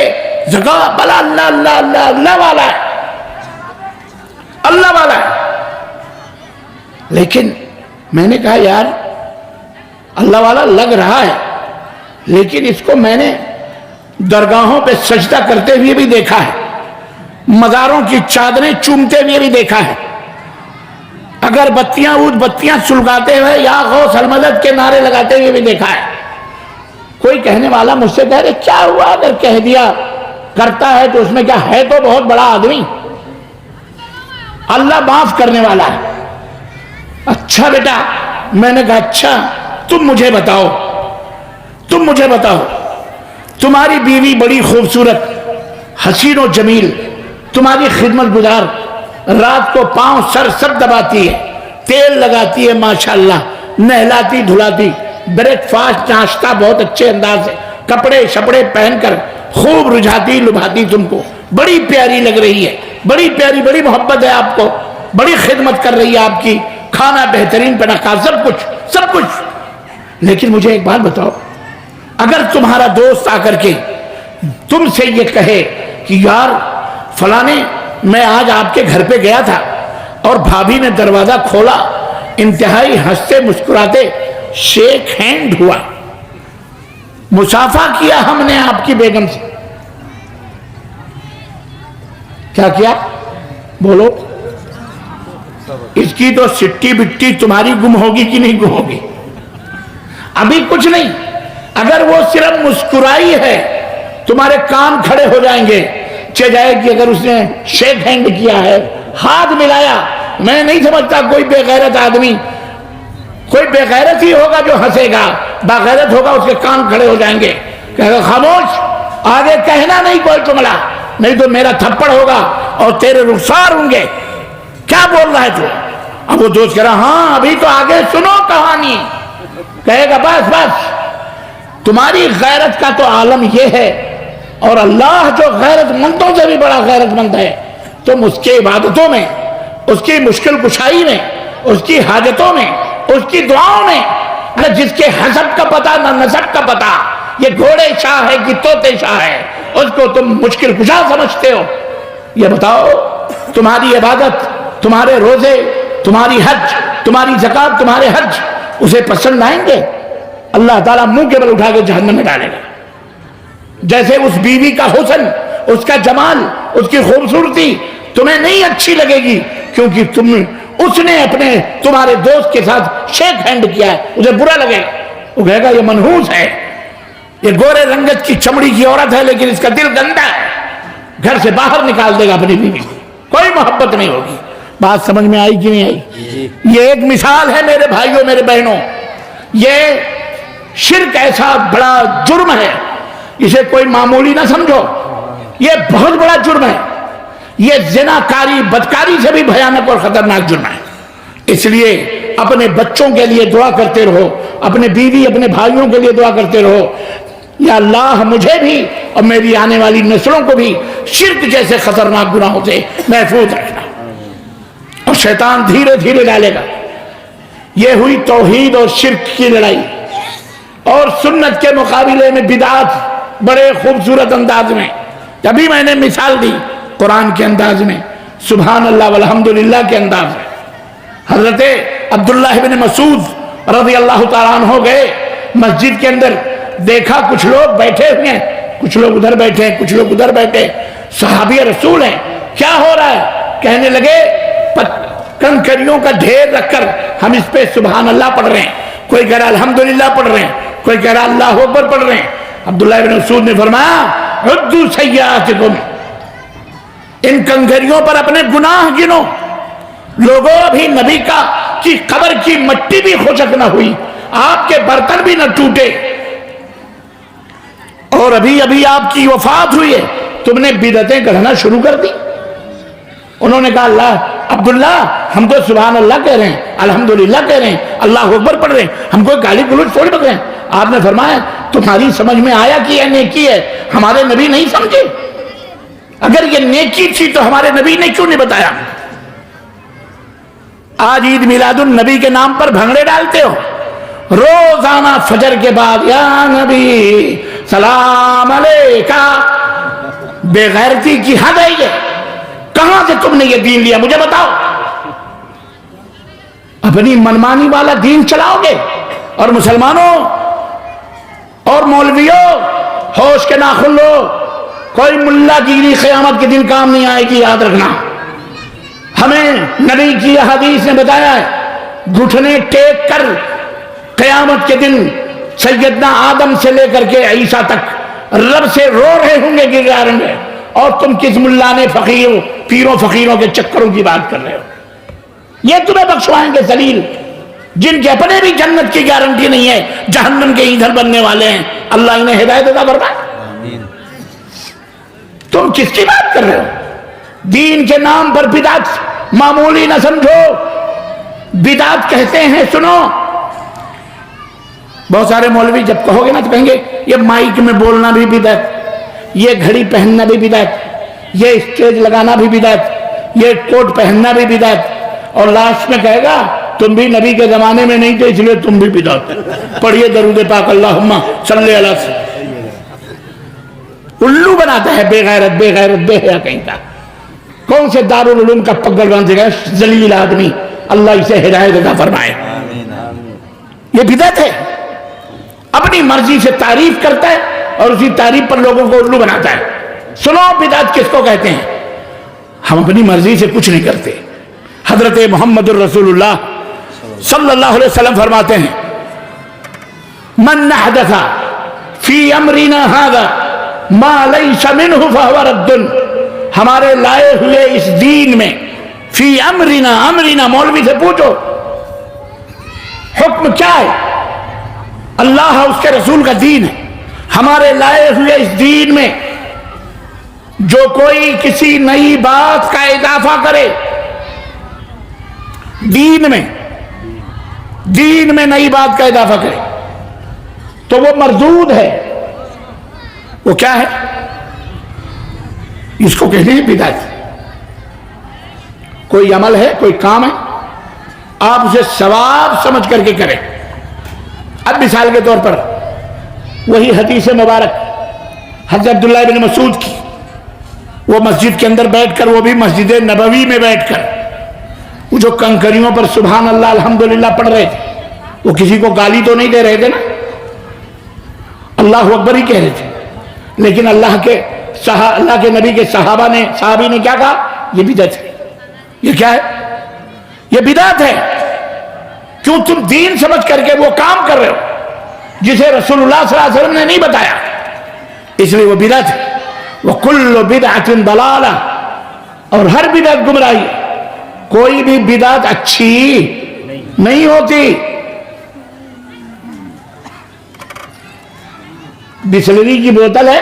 زکوٰۃ، بلا اللہ اللہ اللہ اللہ والا ہے، اللہ والا ہے. لیکن میں نے کہا یار اللہ والا لگ رہا ہے، لیکن اس کو میں نے درگاہوں پہ سجدہ کرتے ہوئے بھی دیکھا ہے، مزاروں کی چادریں چومتے ہوئے بھی دیکھا ہے، اگر بتیاں سلگاتے ہوئے یا غوث المدد کے نعرے لگاتے ہوئے بھی دیکھا ہے. کوئی کہنے والا مجھ سے کہہ رہے کیا ہوا اگر کہہ دیا کرتا ہے تو اس میں کیا ہے، تو بہت بڑا آدمی، اللہ معاف کرنے والا ہے. اچھا بیٹا، میں نے کہا اچھا تم مجھے بتاؤ، تمہاری بیوی بڑی خوبصورت، حسین و جمیل، تمہاری خدمت گزار، رات کو پاؤں سر سب دباتی ہے، تیل لگاتی ہے ماشاءاللہ، نہلاتی دھلاتی، بریک فاسٹ ناشتہ بہت اچھے انداز سے، کپڑے شپڑے پہن کر خوب رجھاتی لبھاتی، تم کو بڑی پیاری لگ رہی ہے، بڑی پیاری، بڑی محبت ہے آپ کو، بڑی خدمت کر رہی ہے آپ کی، کھانا بہترین پہنا، سب کچھ. لیکن مجھے ایک بات بتاؤ، اگر تمہارا دوست آ کر کے تم سے یہ کہے کہ یار فلانے میں آج آپ کے گھر پہ گیا تھا اور بھابھی نے دروازہ کھولا، انتہائی ہنستے مسکراتے شیک ہینڈ ہوا، مصافحہ کیا ہم نے آپ کی بیگم سے، کیا کیا بولو؟ اس کی تو سٹی بٹی تمہاری گم ہوگی کہ نہیں گم ہوگی؟ ابھی کچھ نہیں، اگر وہ صرف مسکرائی ہے تمہارے کان کھڑے ہو جائیں گے. جائے کہ اگر اس نے شیک ہینڈ کیا ہے، ہاتھ ملایا، میں نہیں سمجھتا کوئی بے غیرت آدمی، کوئی بے غیرت ہی ہوگا جو ہنسے گا، باغیرت ہوگا اس کے کان کھڑے ہو جائیں گے، کہے گا خاموش، آگے کہنا نہیں کوئی جملہ، نہیں تو میرا تھپڑ ہوگا اور تیرے رخسار ہوں گے. کیا بول رہا ہے تو؟ اب وہ دوست کہہ رہا ہاں ابھی تو آگے سنو کہانی، کہے گا بس تمہاری غیرت کا تو عالم یہ ہے، اور اللہ جو غیرت مندوں سے بھی بڑا غیرت مند ہے، تم اس کی عبادتوں میں، اس کی مشکل کشائی میں، اس کی حاجتوں میں، اس کی دعاؤں میں، نہ جس کے حسب کا پتہ نہ نسب کا پتہ، یہ گھوڑے شاہ ہے کہ طوطے شاہ ہے، اس کو تم مشکل کشا سمجھتے ہو؟ یہ بتاؤ، تمہاری عبادت، تمہارے روزے، تمہاری حج، تمہاری زکات، تمہارے حج اسے پسند آئیں گے؟ اللہ تعالیٰ منہ کے بل اٹھا کے جہنم میں ڈالے گا۔ جیسے اس بیوی کا حسن، اس کا جمال، اس کی خوبصورتی تمہیں نہیں اچھی لگے گی کیونکہ اس نے تمہارے دوست کے ساتھ شیک ہینڈ کیا ہے، اسے برا لگے گا، وہ کہے گا یہ منحوس ہے، یہ گورے رنگت کی چمڑی کی عورت ہے لیکن اس کا دل گندا ہے، گھر سے باہر نکال دے گا اپنی بیوی کو، کوئی محبت نہیں ہوگی۔ بات سمجھ میں آئی کہ نہیں آئی؟ یہ ایک مثال ہے میرے بھائیوں، میرے بہنوں، یہ شرک ایسا بڑا جرم ہے، اسے کوئی معمولی نہ سمجھو، یہ بہت بڑا جرم ہے، یہ زنا کاری، بدکاری سے بھی بھیانک اور خطرناک جرم ہے۔ اس لیے اپنے بچوں کے لیے دعا کرتے رہو، اپنے بیوی، اپنے بھائیوں کے لیے دعا کرتے رہو، یا اللہ مجھے بھی اور میری آنے والی نسلوں کو بھی شرک جیسے خطرناک گناہوں سے محفوظ رکھنا، اور شیطان دھیرے دھیرے ڈالے گا۔ یہ ہوئی توحید اور شرک کی لڑائی، اور سنت کے مقابلے میں بدعات بڑے خوبصورت انداز میں، ابھی میں نے مثال دی قرآن کے انداز میں، سبحان اللہ والحمدللہ کے انداز میں۔ حضرت عبداللہ بن مسعود رضی اللہ تعالیٰ عنہ گئے مسجد کے اندر، دیکھا کچھ لوگ بیٹھے ہوئے ہیں، کچھ لوگ ادھر بیٹھے ہیں، کچھ لوگ ادھر بیٹھے، صحابی رسول ہیں، کیا ہو رہا ہے؟ کہنے لگے کنکریوں کا ڈھیر رکھ کر ہم اس پہ سبحان اللہ پڑھ رہے ہیں، کوئی کہہ رہا الحمدللہ پڑھ رہے ہیں، کوئی کہہ رہا اللہ اکبر پڑھ رہے ہیں۔ عبداللہ بن مسعود نے فرمایا عدوا سیئاتکم، ان کنکریوں پر اپنے گناہ گنو۔ لوگوں، ابھی نبی کی قبر کی مٹی بھی خشک نہ ہوئی، آپ کے برتن بھی نہ ٹوٹے، اور ابھی آپ کی وفات ہوئی ہے، تم نے بدعتیں گڑھنا شروع کر دی۔ انہوں نے کہا اللہ عبداللہ ہم تو سبحان اللہ کہہ رہے ہیں، الحمدللہ کہہ رہے ہیں، اللہ اکبر پڑھ رہے ہیں، ہم کوئی گالی گلوچ تھوڑی پڑھ رہے ہیں۔ آپ نے فرمایا تمہاری سمجھ میں آیا کہ یہ نیکی ہے، ہمارے نبی نہیں سمجھے؟ اگر یہ نیکی تھی تو ہمارے نبی نے کیوں نہیں بتایا؟ آج عید میلاد النبی کے نام پر بھنگڑے ڈالتے ہو، روزانہ فجر کے بعد یا نبی سلام علیکہ، بے غیرتی کی حد ہے یہ۔ کہاں سے تم نے یہ دین لیا مجھے بتاؤ؟ اپنی منمانی والا دین چلاؤ گے؟ اور مسلمانوں اور مولویوں، ہوش کے ناخن لو، کوئی ملا گیری قیامت کے دن کام نہیں آئے گی، یاد رکھنا۔ ہمیں نبی کی حدیث نے بتایا ہے گھٹنے ٹیک کر قیامت کے دن سیدنا آدم سے لے کر کے عیسیٰ تک رب سے رو رہے ہوں گے، گر رہے ہوں گے، اور تم کس ملا نے فقیروں پیروں فقیروں کے چکروں کی بات کر رہے ہو؟ یہ تمہیں بخشوائیں گے ذلیل، جن کے اپنے بھی جنت کی گارنٹی نہیں ہے، جہنم کے ایندھن بننے والے ہیں، اللہ انہیں ہدایت عطا فرمائے۔ تم کس کی بات کر رہے ہو؟ دین کے نام پر بدعت معمولی نہ سمجھو، بدعت کہتے ہیں، سنو، بہت سارے مولوی جب کہو گے نا تو کہیں گے یہ مائک میں بولنا بھی بدعت، یہ گھڑی پہننا بھی بدعت، یہ اسٹیج لگانا بھی بدعت، یہ کوٹ پہننا بھی بدعت، اور لاسٹ میں کہے گا تم بھی نبی کے زمانے میں نہیں تھے اس لیے تم بھی بدعت۔ پڑھیے درود پاک اللہم صلی علیہ وسلم۔ الو بناتا ہے بے غیرت بے حیا کہیں کا، کون سے دارالعلوم کا پگڑ باندھے گا ذلیل آدمی، اللہ اسے ہدایت عطا فرمائے۔ یہ بدعت ہے، اپنی مرضی سے تعریف کرتا ہے اور اسی تعریف پر لوگوں کو الو بناتا ہے۔ سنو بدعت کس کو کہتے ہیں؟ ہم اپنی مرضی سے کچھ نہیں کرتے۔ حضرت محمد الرسول اللہ صلی اللہ علیہ وسلم فرماتے ہیں من احدث فی امرنا ھذا ما لیس منہ فہو رد، ہمارے لائے ہوئے اس دین میں، فی امرنا مولوی سے پوچھو حکم کیا ہے؟ اللہ اس کے رسول کا دین ہے، ہمارے لائے ہوئے اس دین میں جو کوئی کسی نئی بات کا اضافہ کرے، دین میں نئی بات کا اضافہ کرے تو وہ مردود ہے۔ وہ کیا ہے؟ اس کو کہتے ہیں بدعت۔ کوئی عمل ہے، کوئی کام ہے، آپ اسے ثواب سمجھ کر کے کریں۔ اب مثال کے طور پر وہی حدیث مبارک حضرت عبداللہ بن مسعود کی، وہ مسجد کے اندر بیٹھ کر، وہ بھی مسجد نبوی میں بیٹھ کر، وہ جو کنکریوں پر سبحان اللہ الحمدللہ پڑھ رہے تھے، وہ کسی کو گالی تو نہیں دے رہے تھے نا، اللہ اکبر ہی کہہ رہے تھے، لیکن اللہ کے نبی کے صحابی نے کیا کہا؟ یہ بدعت ہے۔ یہ کیا ہے؟ یہ بدعت ہے۔ کیوں تم دین سمجھ کر کے وہ کام کر رہے ہو جسے رسول اللہ صلی اللہ علیہ وسلم نے نہیں بتایا، اس لیے وہ بدعت ہے۔ وَكُلُّ بِدْعَةٍ ضَلَالَةٍ، اور ہر بدعت گمراہی ہے، کوئی بھی بدعت اچھی نہیں ہوتی۔ بسلری کی بوتل ہے،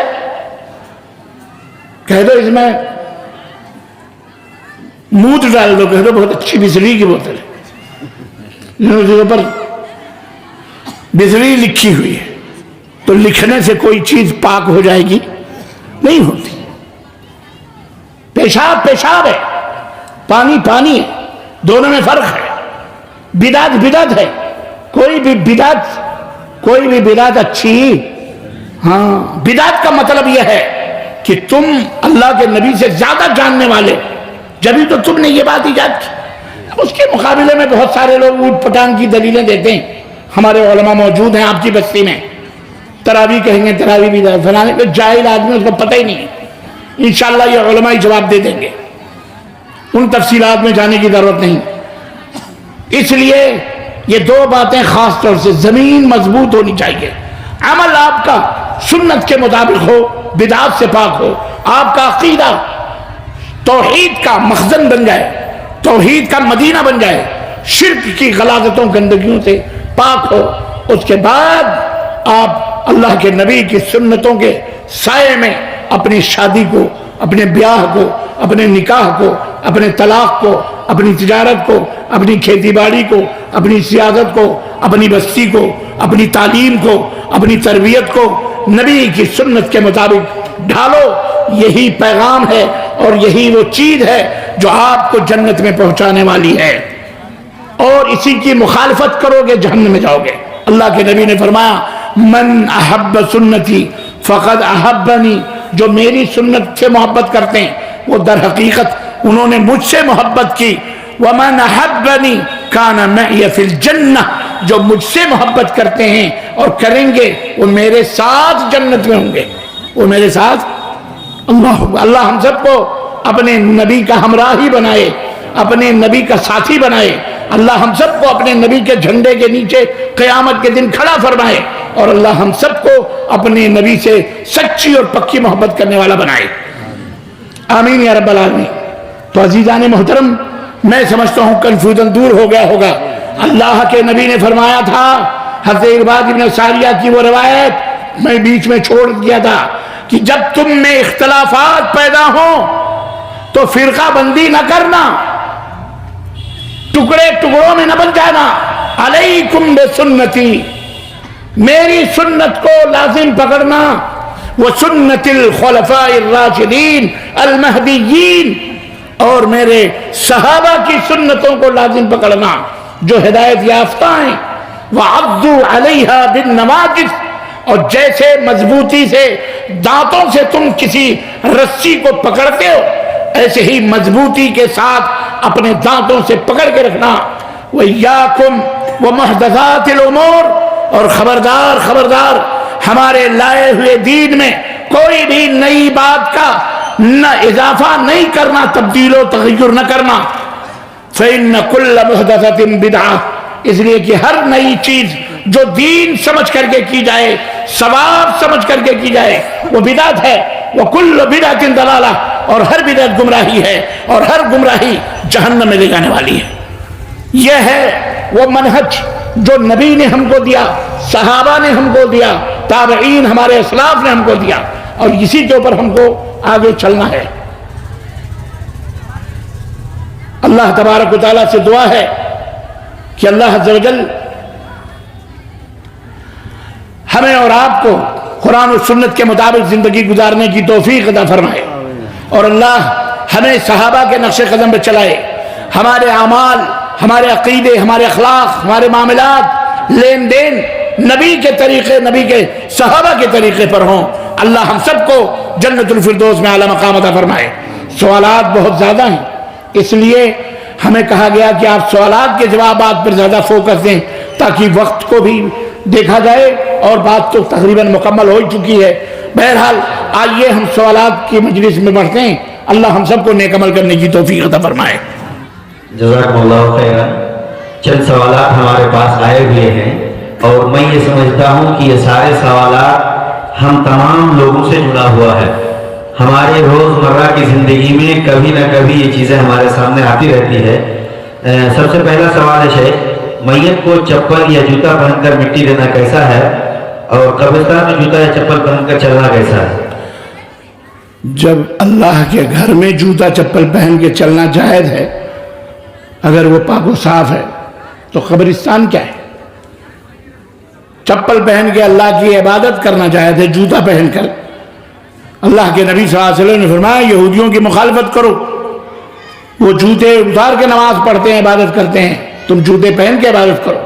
کہہ دو اس میں موت ڈال دو، کہہ دو بہت اچھی بسلری کی بوتل ہے، اس کے اوپر بسلری لکھی ہوئی ہے، تو لکھنے سے کوئی چیز پاک ہو جائے گی؟ نہیں ہوتی۔ پیشاب پیشاب ہے، پانی پانی ہے، دونوں میں فرق ہے۔ بدعت بدعت ہے، کوئی بھی بدعت اچھی، ہاں، بدعت کا مطلب یہ ہے کہ تم اللہ کے نبی سے زیادہ جاننے والے، جبھی تو تم نے یہ بات ایجاد کی۔ اس کے مقابلے میں بہت سارے لوگ اوٹ پٹانگ کی دلیلیں دیتے ہیں، ہمارے علماء موجود ہیں آپ کی بستی میں، تراویح کہیں گے تراویح بھی فلانے، تو جاہل آدمی اس کو پتہ ہی نہیں ہے۔ انشاءاللہ یہ علماء ہی جواب دے دیں گے، ان تفصیلات میں جانے کی ضرورت نہیں۔ اس لیے یہ دو باتیں خاص طور سے، زمین مضبوط ہونی چاہیے، عمل آپ کا سنت کے مطابق ہو، بدعات سے پاک ہو، آپ کا عقیدہ توحید کا مخزن بن جائے، توحید کا مدینہ بن جائے، شرک کی غلاظتوں گندگیوں سے پاک ہو، اس کے بعد آپ اللہ کے نبی کی سنتوں کے سائے میں اپنی شادی کو، اپنے بیاہ کو، اپنے نکاح کو، اپنے طلاق کو، اپنی تجارت کو، اپنی کھیتی باڑی کو، اپنی سیاست کو، اپنی بستی کو، اپنی تعلیم کو، اپنی تربیت کو نبی کی سنت کے مطابق ڈھالو۔ یہی پیغام ہے اور یہی وہ چیز ہے جو آپ کو جنت میں پہنچانے والی ہے، اور اسی کی مخالفت کرو گے جہنم میں جاؤ گے۔ اللہ کے نبی نے فرمایا من احب سنتی فقد احبنی، جو میری سنت سے محبت کرتے ہیں وہ در حقیقت انہوں نے مجھ سے محبت کی۔ ومن احبنی کان معی فی الجنہ، جو مجھ سے محبت کرتے ہیں اور کریں گے وہ میرے ساتھ جنت میں ہوں گے، وہ میرے ساتھ۔ اللہ ہم سب کو اپنے نبی کا ہمراہی بنائے، اپنے نبی کا ساتھی بنائے۔ اللہ ہم سب کو اپنے نبی کے جھنڈے کے نیچے قیامت کے دن کھڑا فرمائے، اور اللہ ہم سب کو اپنے نبی سے سچی اور پکی محبت کرنے والا بنائے، آمین یا رب العالمین۔ تو عزیزان محترم، میں سمجھتا ہوں کنفیوژن دور ہو گیا ہوگا۔ اللہ کے نبی نے فرمایا تھا، حضرت ارباد بن ساریہ کی وہ روایت میں بیچ میں چھوڑ دیا تھا، کہ جب تم میں اختلافات پیدا ہوں تو فرقہ بندی نہ کرنا، ٹکڑے ٹکڑوں میں نہ بن جانا۔ علیکم بسنتی، میری سنت کو لازم پکڑنا، وسنت الخلفاء الراشدین المہدیین، اور میرے صحابہ کی سنتوں کو لازم پکڑنا جو ہدایت یافتہ ہیں۔ وعضوا علیہا بالنواجذ، اور جیسے مضبوطی سے دانتوں سے تم کسی رسی کو پکڑتے ہو، ایسے ہی مضبوطی کے ساتھ اپنے دانتوں سے پکڑ کے رکھنا۔ وَإِيَّاكُمْ وَمُحْدَثَاتِ الْأُمُورِ، اور خبردار خبردار، ہمارے لائے ہوئے دین میں کوئی بھی نئی بات کا نہ اضافہ نہیں کرنا، تبدیل و تغیر نہ کرنا۔ فَإِنَّ كُلَّ مُحْدَثَةٍ بِدْعَةٍ، اس لیے کہ ہر نئی چیز جو دین سمجھ کر کے کی جائے، ثواب سمجھ کر کے کی جائے، وہ بدعت ہے۔ وَكُلُّ بِدْعَةٍ ضَلَالَةٍ، اور ہر بدعت گمراہی ہے، اور ہر گمراہی جہنم میں لے جانے والی ہے۔ یہ ہے وہ منہج جو نبی نے ہم کو دیا، صحابہ نے ہم کو دیا، تابعین ہمارے اسلاف نے ہم کو دیا، اور اسی کے اوپر ہم کو آگے چلنا ہے۔ اللہ تبارک و تعالیٰ سے دعا ہے کہ اللہ عز و جل ہمیں اور آپ کو قرآن و سنت کے مطابق زندگی گزارنے کی توفیق عطا فرمائے، اور اللہ ہمیں صحابہ کے نقش قدم پہ چلائے، ہمارے اعمال، ہمارے عقیدے، ہمارے اخلاق، ہمارے معاملات، لین دین نبی کے طریقے، نبی کے صحابہ کے طریقے پر ہوں۔ اللہ ہم سب کو جنت الفردوس میں اعلیٰ مقام عطا فرمائے۔ سوالات بہت زیادہ ہیں، اس لیے ہمیں کہا گیا کہ آپ سوالات کے جوابات پر زیادہ فوکس دیں تاکہ وقت کو بھی دیکھا جائے، اور بات تو تقریباً مکمل ہو چکی ہے۔ بہرحال آئیے ہم سوالات کی مجلس میں بڑھتے ہیں۔ اللہ ہم سب کو نیک عمل کرنے کی توفیق عطا فرمائے۔ جزاکم اللہ خیرا۔ چند سوالات ہمارے پاس آئے ہوئے ہیں، اور میں یہ سمجھتا ہوں کہ یہ سارے سوالات ہم تمام لوگوں سے جڑا ہوا ہے۔ ہمارے روزمرہ کی زندگی میں کبھی نہ کبھی یہ چیزیں ہمارے سامنے آتی رہتی ہے۔ سب سے پہلا سوال ہے شیخ، میت کو چپل یا جوتا پہن کر مٹی دینا کیسا ہے، اور قبرستان میں جوتا یا چپل پہن کر چلنا کیسا ہے؟ جب اللہ کے گھر میں جوتا چپل پہن کے چلنا جائز ہے، اگر وہ پاک و صاف ہے، تو قبرستان کیا ہے؟ چپل پہن کے اللہ کی عبادت کرنا جائز ہے، جوتا پہن کر اللہ کے نبی صلی اللہ علیہ وسلم نے فرمایا یہودیوں کی مخالفت کرو، وہ جوتے اتار کے نماز پڑھتے ہیں، عبادت کرتے ہیں، تم جوتے پہن کے عبادت کرو،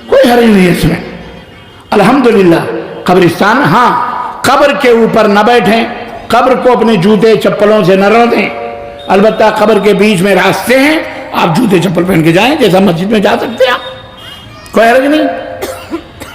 کوئی حرج نہیں ہے اس میں۔ الحمدللہ قبرستان، ہاں قبر کے اوپر نہ بیٹھیں، قبر کو اپنے جوتے چپلوں سے نہ رودیں، البتہ قبر کے بیچ میں راستے ہیں، آپ جوتے چپل پہن کے جائیں، جیسا مسجد میں جا سکتے ہیں آپ، کوئی حرج نہیں۔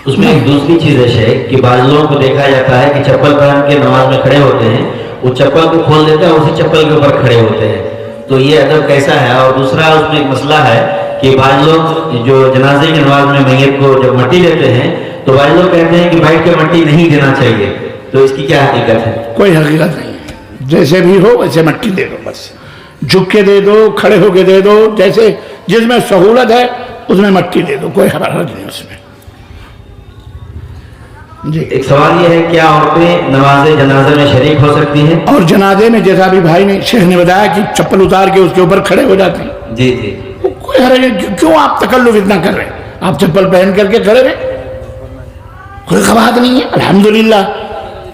اس میں ایک دوسری چیز ہے شیخ کہ بعض لوگوں کو دیکھا جاتا ہے کہ چپل پہن کے نماز میں کھڑے ہوتے ہیں، وہ چپل کو کھول دیتے ہیں، اسی چپل کے اوپر کھڑے ہوتے ہیں، تو یہ ادب کیسا ہے؟ اور دوسرا اس میں ایک مسئلہ ہے کہ بعض لوگ جو جنازے کی نماز میں میت کو جب مٹی دیتے ہیں تو بعض لوگ کہتے ہیں کہ بیٹھ کے مٹی نہیں دینا چاہیے، تو اس کی کیا حقیقت ہے؟ کوئی حقیقت نہیں ہے، جیسے بھی ہو ویسے مٹی دے دو، بس جھک کے دے دو، کھڑے ہو کے دے دو، جیسے جس میں سہولت ہے اس میں مٹی دے دو، کوئی حرج نہیں اس میں۔ جی ایک سوال یہ ہے، کیا عورتیں نماز جنازہ میں شریک ہو سکتی ہیں؟ اور جنازے میں جیسا بھی بھائی نے شیخ نے بتایا کہ چپل اتار کے اس کے اوپر کھڑے ہو جاتے ہیں، جی جی، کوئی حرج نہیں، کیوں آپ تکلف اتنا کر رہے ہیں؟ آپ چپل پہن کر کے کھڑے رہے، کوئی قباحت نہیں ہے، الحمدللہ،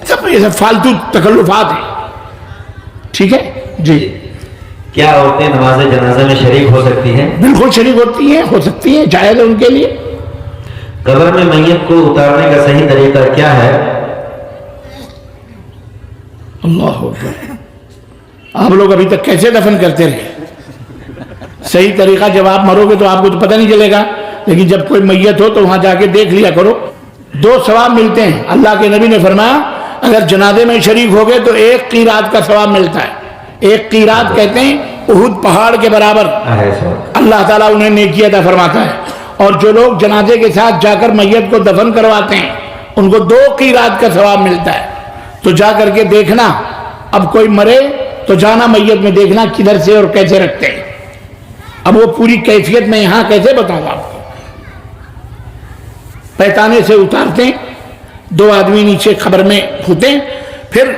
سب یہ سب فالتو تکلفات ہیں، ٹھیک ہے جی۔ کیا عورتیں نماز جنازہ میں شریک ہو سکتی ہیں؟ بالکل شریک ہوتی ہیں، ہو سکتی ہیں، جائز ہے ان کے لیے۔ قبر میں میت کو اتارنے کا صحیح طریقہ کیا ہے؟ اللہ اکبر، آپ لوگ ابھی تک کیسے دفن کرتے رہے؟ صحیح طریقہ جب آپ مرو گے تو آپ کو تو پتہ نہیں چلے گا، لیکن جب کوئی میت ہو تو وہاں جا کے دیکھ لیا کرو، دو ثواب ملتے ہیں۔ اللہ کے نبی نے فرمایا اگر جنازے میں شریک ہو گئے تو 1 قیرات کا ثواب ملتا ہے۔ 1 قیرات کہتے ہیں احد پہاڑ کے برابر اللہ تعالیٰ انہیں نیکی عطا فرماتا ہے، اور جو لوگ جنازے کے ساتھ جا کر میت کو دفن کرواتے ہیں ان کو 2 قیرات کا ثواب ملتا ہے۔ تو جا کر کے دیکھنا، اب کوئی مرے تو جانا میت میں دیکھنا کدھر سے اور کیسے رکھتے ہیں۔ اب وہ پوری کیفیت میں یہاں کیسے بتاؤں آپ کو؟ پیتانے سے اتارتے ہیں، 2 آدمی نیچے قبر میں ہوتے ہیں، پھر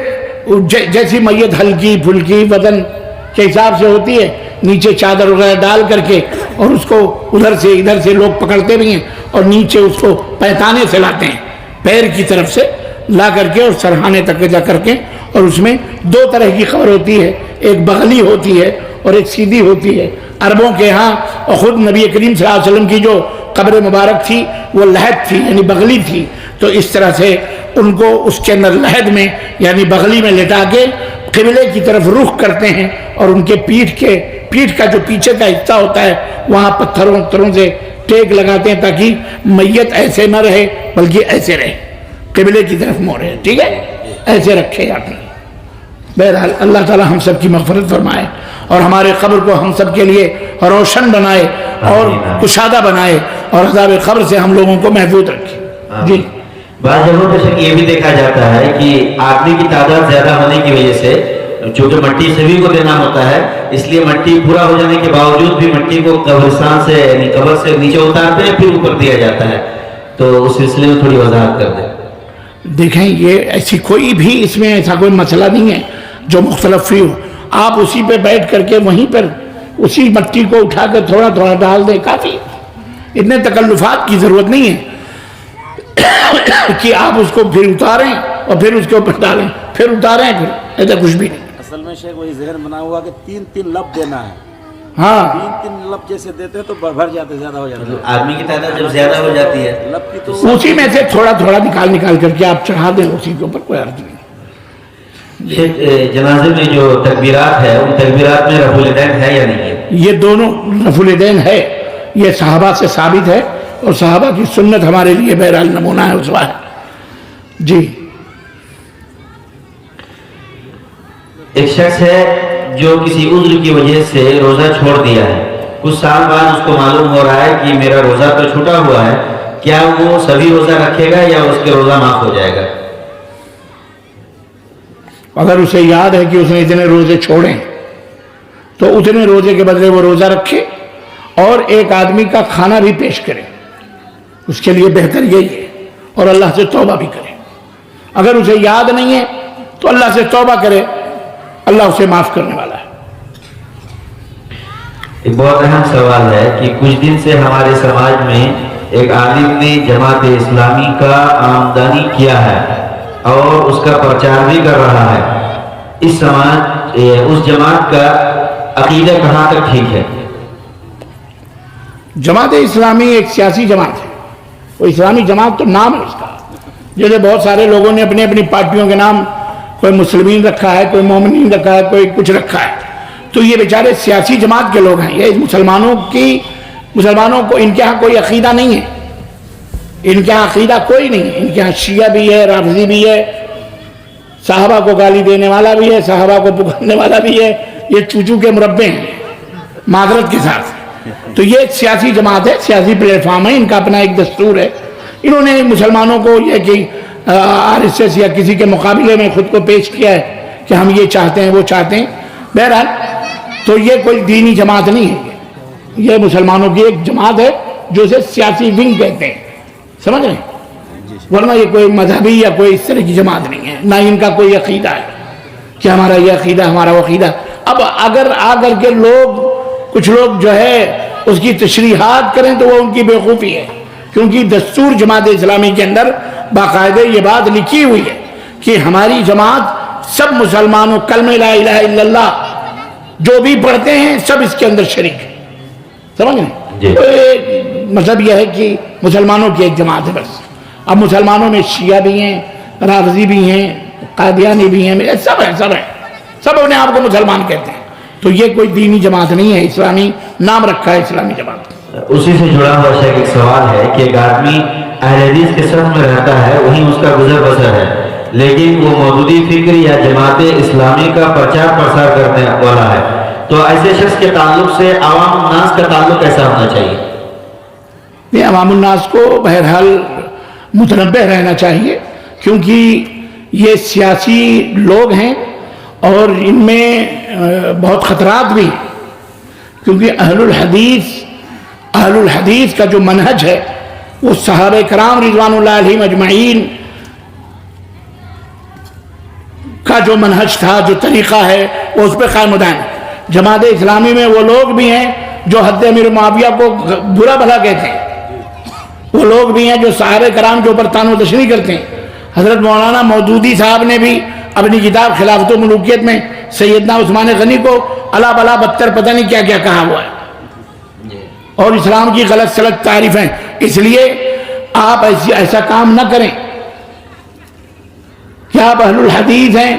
جیسی میت ہلکی پھلکی وزن کے حساب سے ہوتی ہے نیچے چادر وغیرہ ڈال کر کے، اور اس کو ادھر سے ادھر سے لوگ پکڑتے بھی ہیں، اور نیچے اس کو پیتانے سے لاتے ہیں، پیر کی طرف سے لا کر کے اور سرہانے تک جا کر کے، اور اس میں 2 طرح کی قبر ہوتی ہے، ایک بغلی ہوتی ہے اور ایک سیدھی ہوتی ہے۔ عربوں کے ہاں اور خود نبی کریم صلی اللہ علیہ وسلم کی جو قبر مبارک تھی وہ لحد تھی، یعنی بغلی تھی، تو اس طرح سے ان کو اس کے اندر لحد میں یعنی بغلی میں لٹا کے قبلے کی طرف رخ کرتے ہیں، اور ان کے پیٹھ کا جو پیچھے کا حصہ ہوتا ہے وہاں پتھروں سے ٹیک لگاتے ہیں تاکہ میت ایسے نہ رہے بلکہ ایسے رہے، قبلے کی طرف موڑے، ٹھیک ہے، ایسے رکھے جاتے ہیں۔ بہرحال اللہ تعالی ہم سب کی مغفرت فرمائے اور ہمارے قبر کو ہم سب کے لیے روشن بنائے اور کشادہ بنائے اور عذاب قبر سے ہم لوگوں کو محفوظ رکھے۔ جی بعض جگہوں پہ یہ بھی دیکھا جاتا ہے کہ آدمی کی تعداد زیادہ ہونے کی وجہ سے چونکہ مٹی سبھی کو دینا ہوتا ہے، اس لیے مٹی پورا ہو جانے کے باوجود بھی مٹی کو قبرستان سے یعنی قبر سے نیچے اتارتے ہیں پھر اوپر دیا جاتا ہے، تو اس سلسلے میں تھوڑی وضاحت کر دیں۔ دیکھیں یہ ایسی کوئی بھی اس میں ایسا کوئی مسئلہ نہیں ہے جو مختلف ہو، آپ اسی پہ بیٹھ کر کے وہیں پر اسی مٹی کو اٹھا کر تھوڑا تھوڑا ڈال دیں، کافی، اتنے تکلفات کی ضرورت نہیں ہے کہ آپ اس کو پھر اتاریں اور پھر اس کے اوپر ڈالیں پھر اتاریں، پھر ایسا کچھ بھی نہیں۔ اصل میں شیخ وہی ذہن بنا ہوا کہ 3 لب دینا ہے، ہاں 3 لب جیسے دیتے تو بھر جاتے, زیادہ ہو جاتے. آدمی کی تعداد جب زیادہ ہو جاتی ہے لب کی تو اسی میں سے تھوڑا تھوڑا نکال کر کے آپ چڑھا دیں اسی کے اوپر, کوئی عرض نہیں. جنازے میں جو تکبیرات ہے ان تکبیرات میں رفع الیدین ہے یا نہیں ہے؟ یہ دونوں رفع الیدین ہے, یہ صحابہ سے ثابت ہے اور صحابہ کی سنت ہمارے لیے بہرحال نمونہ ہے, اسوہ ہے. جی ایک شخص ہے جو کسی عذر کی وجہ سے روزہ چھوڑ دیا ہے, کچھ سال بعد اس کو معلوم ہو رہا ہے کہ میرا روزہ تو چھوٹا ہوا ہے, کیا وہ سبھی روزہ رکھے گا یا اس کے روزہ معاف ہو جائے گا؟ اگر اسے یاد ہے کہ اس نے اتنے روزے چھوڑے تو اتنے روزے کے بدلے وہ روزہ رکھے اور ایک آدمی کا کھانا بھی پیش کرے, اس کے لیے بہتر یہی ہے, اور اللہ سے توبہ بھی کرے. اگر اسے یاد نہیں ہے تو اللہ سے توبہ کرے, اللہ اسے معاف کرنے والا ہے. ایک بہت اہم سوال ہے کہ کچھ دن سے ہمارے سماج میں ایک عالم نے جماعت اسلامی کا آمدانی کیا ہے اور اس کا پرچار بھی کر رہا ہے. اس جماعت کا عقیدہ کہاں تک ٹھیک ہے؟ جماعت اسلامی ایک سیاسی جماعت ہے, وہ اسلامی جماعت تو نام ہے اس کا, جیسے بہت سارے لوگوں نے اپنی اپنی پارٹیوں کے نام, کوئی مسلمین رکھا ہے, کوئی مومنین رکھا ہے, کوئی کچھ رکھا ہے. تو یہ بیچارے سیاسی جماعت کے لوگ ہیں, یہ مسلمانوں کو ان کے ہاں کوئی عقیدہ نہیں ہے, ان کے ہاں عقیدہ کوئی نہیں ہے. ان کے ہاں شیعہ بھی ہے, رافضی بھی ہے, صحابہ کو گالی دینے والا بھی ہے, صحابہ کو پکارنے والا بھی ہے. یہ چوچو کے مربے ہیں معذرت کے ساتھ. تو یہ ایک سیاسی جماعت ہے, سیاسی پلیٹ فارم ہے, ان کا اپنا ایک دستور ہے. انہوں نے مسلمانوں کو یہ کہ RSS یا کسی کے مقابلے میں خود کو پیش کیا ہے کہ ہم یہ چاہتے ہیں وہ چاہتے ہیں. بہرحال تو یہ کوئی دینی جماعت نہیں ہے, یہ مسلمانوں کی ایک جماعت ہے جو اسے سیاسی ونگ کہتے ہیں, سمجھ رہے ہیں. ورنہ یہ کوئی مذہبی یا کوئی اس طرح کی جماعت نہیں ہے, نہ ان کا کوئی عقیدہ ہے کہ ہمارا یہ عقیدہ, ہمارا وہ عقیدہ. اب اگر آ کر کے کچھ لوگ جو ہے اس کی تشریحات کریں تو وہ ان کی بیوقوفی ہے, کیونکہ دستور جماعت اسلامی کے اندر باقاعدہ یہ بات لکھی ہوئی ہے کہ ہماری جماعت سب مسلمانوں کلمہ لا الہ الا اللہ جو بھی پڑھتے ہیں سب اس کے اندر شریک ہیں, سمجھ رہے. مطلب یہ ہے کہ مسلمانوں کی ایک جماعت ہے بس. اب مسلمانوں میں شیعہ بھی ہیں, رافضی بھی ہیں, قادیانی بھی ہیں, سب ہیں, سب اپنے آپ کو مسلمان کہتے ہیں. تو یہ کوئی دینی جماعت نہیں ہے, اسلامی نام رکھا ہے اسلامی جماعت. اسی سے جڑا ہوا ایک سوال ہے کہ ایک آدمی اہل حدیث کے صف میں رہتا ہے, وہیں اس کا گزر بسر ہے, لیکن وہ مودودی فکر یا جماعت اسلامی کا پرچار پرسار کرنے والا ہے, تو ایسے شخص کے تعلق سے عوام الناس کا تعلق کیسا ہونا چاہیے؟ یہ عوام الناس کو بہرحال متنبہ رہنا چاہیے, کیونکہ یہ سیاسی لوگ ہیں اور ان میں بہت خطرات بھی ہیں, کیونکہ اہل الحدیث کا جو منہج ہے وہ صحابہ کرام رضوان اللہ علیہم اجمعین کا جو منہج تھا, جو طریقہ ہے, وہ اس پہ قائم دائم. جماعت اسلامی میں وہ لوگ بھی ہیں جو حضرت امیر معاویہ کو برا بھلا کہتے ہیں, وہ لوگ بھی ہیں جو صحابہ کرام کے اوپر طعن و تشریح کرتے ہیں. حضرت مولانا مودودی صاحب نے بھی اپنی کتاب خلافت و ملوکیت میں سیدنا عثمان غنی کو الا بلا بدتر پتہ نہیں کیا کیا کہا ہوا ہے, اور اسلام کی غلط سلط تعریف ہیں. اس لیے آپ ایسا کام نہ کریں کہ آپ اہل الحدیث ہیں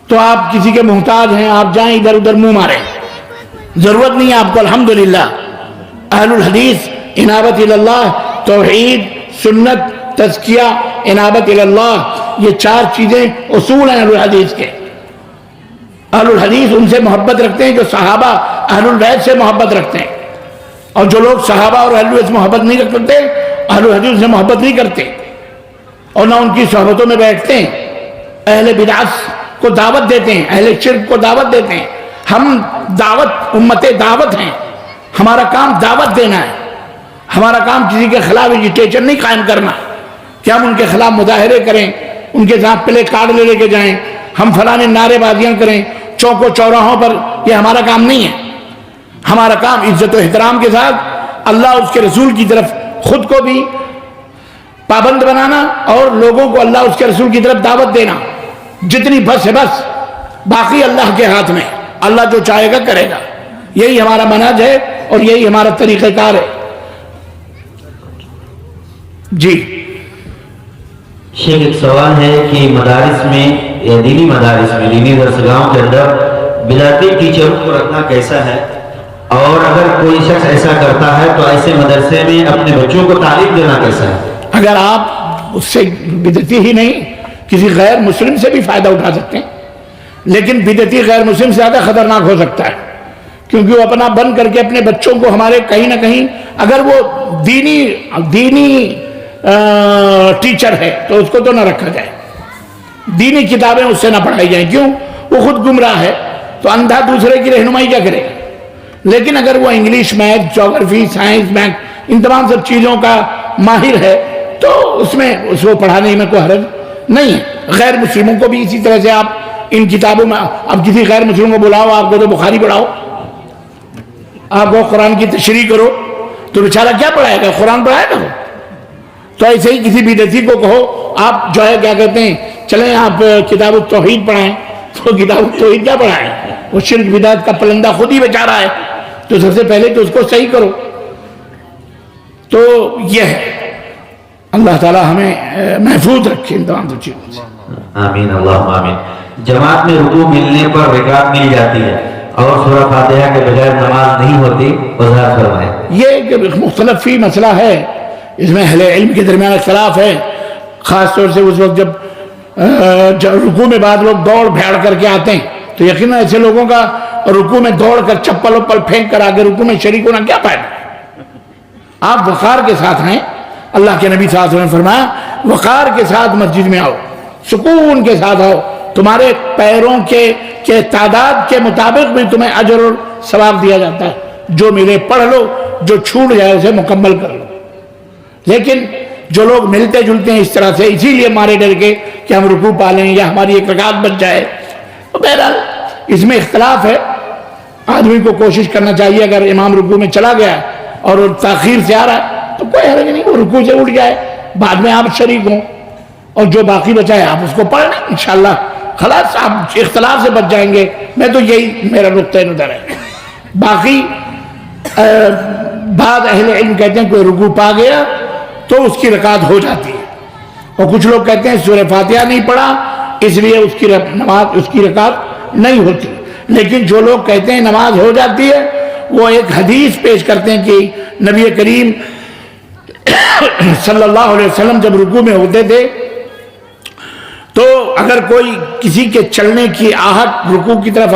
تو آپ کسی کے محتاج ہیں, آپ جائیں ادھر ادھر منہ ماریں, ضرورت نہیں ہے آپ کو. الحمدللہ اہل الحدیث انابت اللہ, توحید, سنت, تزکیہ, انابت اللہ, یہ 4 چیزیں اصول ہیں اہل الحدیث کے. اہل الحدیث ان سے محبت رکھتے ہیں جو صحابہ اہل البیت سے محبت رکھتے ہیں, اور جو لوگ صحابہ اور اہل البیت سے محبت نہیں رکھتے اہل الحدیث سے محبت نہیں کرتے اور نہ ان کی صحبتوں میں بیٹھتے ہیں. اہل بدعت کو دعوت دیتے ہیں, اہل شرک کو دعوت دیتے ہیں. ہم دعوت امت دعوت ہیں, ہمارا کام دعوت دینا ہے, ہمارا کام کسی کے خلاف ایجیٹیشن نہیں قائم کرنا کہ ہم ان کے خلاف مظاہرے کریں, ان کے ساتھ پلے کارڈ لے کے جائیں, ہم فلانے نعرے بازیاں کریں چوک و چوراہوں پر. یہ ہمارا کام نہیں ہے. ہمارا کام عزت و احترام کے ساتھ اللہ اس کے رسول کی طرف خود کو بھی پابند بنانا اور لوگوں کو اللہ اس کے رسول کی طرف دعوت دینا. جتنی بس ہے بس, باقی اللہ کے ہاتھ میں, اللہ جو چاہے گا کرے گا. یہی ہمارا منہج ہے اور یہی ہمارا طریقہ کار ہے. جی شیخ ایک سوال ہے کہ مدارس میں یا دینی مدارس میں دینی درسگاہوں کے اندر بدعتی ٹیچروں کو رکھنا کیسا ہے، اور اگر کوئی شخص ایسا کرتا ہے تو ایسے مدرسے میں اپنے بچوں کو تعلیم دینا کیسا ہے؟ اگر آپ اس سے بدعتی ہی نہیں کسی غیر مسلم سے بھی فائدہ اٹھا سکتے ہیں، لیکن بدعتی غیر مسلم سے زیادہ خطرناک ہو سکتا ہے، کیونکہ وہ اپنا بند کر کے اپنے بچوں کو ہمارے کہیں نہ کہیں، اگر وہ دینی ٹیچر ہے تو اس کو تو نہ رکھا جائے، دینی کتابیں اس سے نہ پڑھائی جائیں. کیوں؟ وہ خود گمراہ ہے تو اندھا دوسرے کی رہنمائی کیا کرے گا. لیکن اگر وہ انگلش، میتھ، جغرافی، سائنس، میتھ ان تمام سب چیزوں کا ماہر ہے تو اس کو پڑھانے میں کوئی حرج نہیں ہے. غیر مسلموں کو بھی اسی طرح سے آپ ان کتابوں میں، اب کسی غیر مسلم کو بلاؤ، آپ کو تو بخاری پڑھاؤ، آپ کو قرآن کی تشریح کرو تو بیچارہ کیا پڑھائے گا؟ قرآن پڑھائے گا. تو ایسے ہی کسی بدعتی کو کہو آپ جو ہے کیا کہتے ہیں چلیں آپ کتاب التوحید پڑھائیں، تو کتاب التوحید کیا پڑھائیں؟ وہ شرک بدعت کا پلندہ خود ہی بچا رہا ہے. تو سب سے پہلے تو اس کو صحیح کرو. تو یہ ہے، اللہ تعالی ہمیں محفوظ رکھے ان تمام چیزوں سے. آمین اللہم آمین. جماعت میں رکوع ملنے پر رکعت مل جاتی ہے اور سورہ فاتحہ کے بغیر نماز نہیں ہوتی، وضاحت فرمائیں. یہ ایک مختلف فی مسئلہ ہے، اس میں اہل علم کے درمیان اختلاف ہے. خاص طور سے اس وقت جب رکوع میں بعض لوگ دوڑ بھیڑ کر کے آتے ہیں تو یقیناً ایسے لوگوں کا رکوع میں دوڑ کر چپل وپل پھینک کر آگے رکوع میں شریک ہونا کیا فائدہ؟ آپ وقار کے ساتھ ہیں. اللہ کے نبی صلی اللہ علیہ وسلم نے فرمایا وقار کے ساتھ مسجد میں آؤ، سکون کے ساتھ آؤ، تمہارے پیروں کے تعداد کے مطابق بھی تمہیں اجر اور ثواب دیا جاتا ہے. جو ملے پڑھ لو، جو چھوٹ جائے اسے مکمل کر لو. لیکن جو لوگ ملتے جلتے ہیں اس طرح سے، اسی لیے مارے ڈر کے کہ ہم رکوع پا لیں یا ہماری ایک رکعت بچ جائے، بہرحال اس میں اختلاف ہے. آدمی کو کوشش کرنا چاہیے اگر امام رکوع میں چلا گیا اور وہ تاخیر سے آ رہا ہے تو کوئی حرج نہیں، وہ رکوع سے اٹھ جائے، بعد میں آپ شریک ہوں اور جو باقی بچا ہے آپ اس کو پڑھ لیں انشاءاللہ. خلاص آپ اختلاف سے بچ جائیں گے. میں تو یہی میرا نقطۂ نظر ہے. باقی بعض اہل علم کہتے ہیں کوئی رکوع پا گیا تو اس کی رکعت ہو جاتی ہے، اور کچھ لوگ کہتے ہیں سورہ فاتحہ نہیں پڑھا اس لیے اس کی نماز، اس کی رکعت نہیں ہوتی. لیکن جو لوگ کہتے ہیں نماز ہو جاتی ہے وہ ایک حدیث پیش کرتے ہیں کہ نبی کریم صلی اللہ علیہ وسلم جب رکوع میں ہوتے تھے تو اگر کوئی کسی کے چلنے کی آہٹ رکوع کی طرف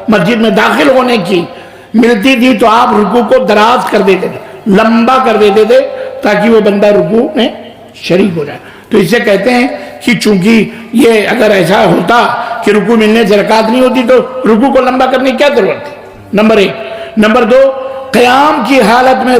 مسجد میں داخل ہونے کی ملتی تھی تو آپ رکوع کو دراز کر دیتے تھے، لمبا کر دیتے تھے تاکہ وہ بندہ رکوع میں شریک ہو جائے. تو اس سے کہتے ہیں کہ چونکہ یہ اگر ایسا ہوتا کہ رکوع ملنے سے رکعت نہیں ہوتی تو رکوع کو لمبا کرنے کی کیا ضرورت ہے؟ نمبر 1. نمبر 2، قیام کی حالت میں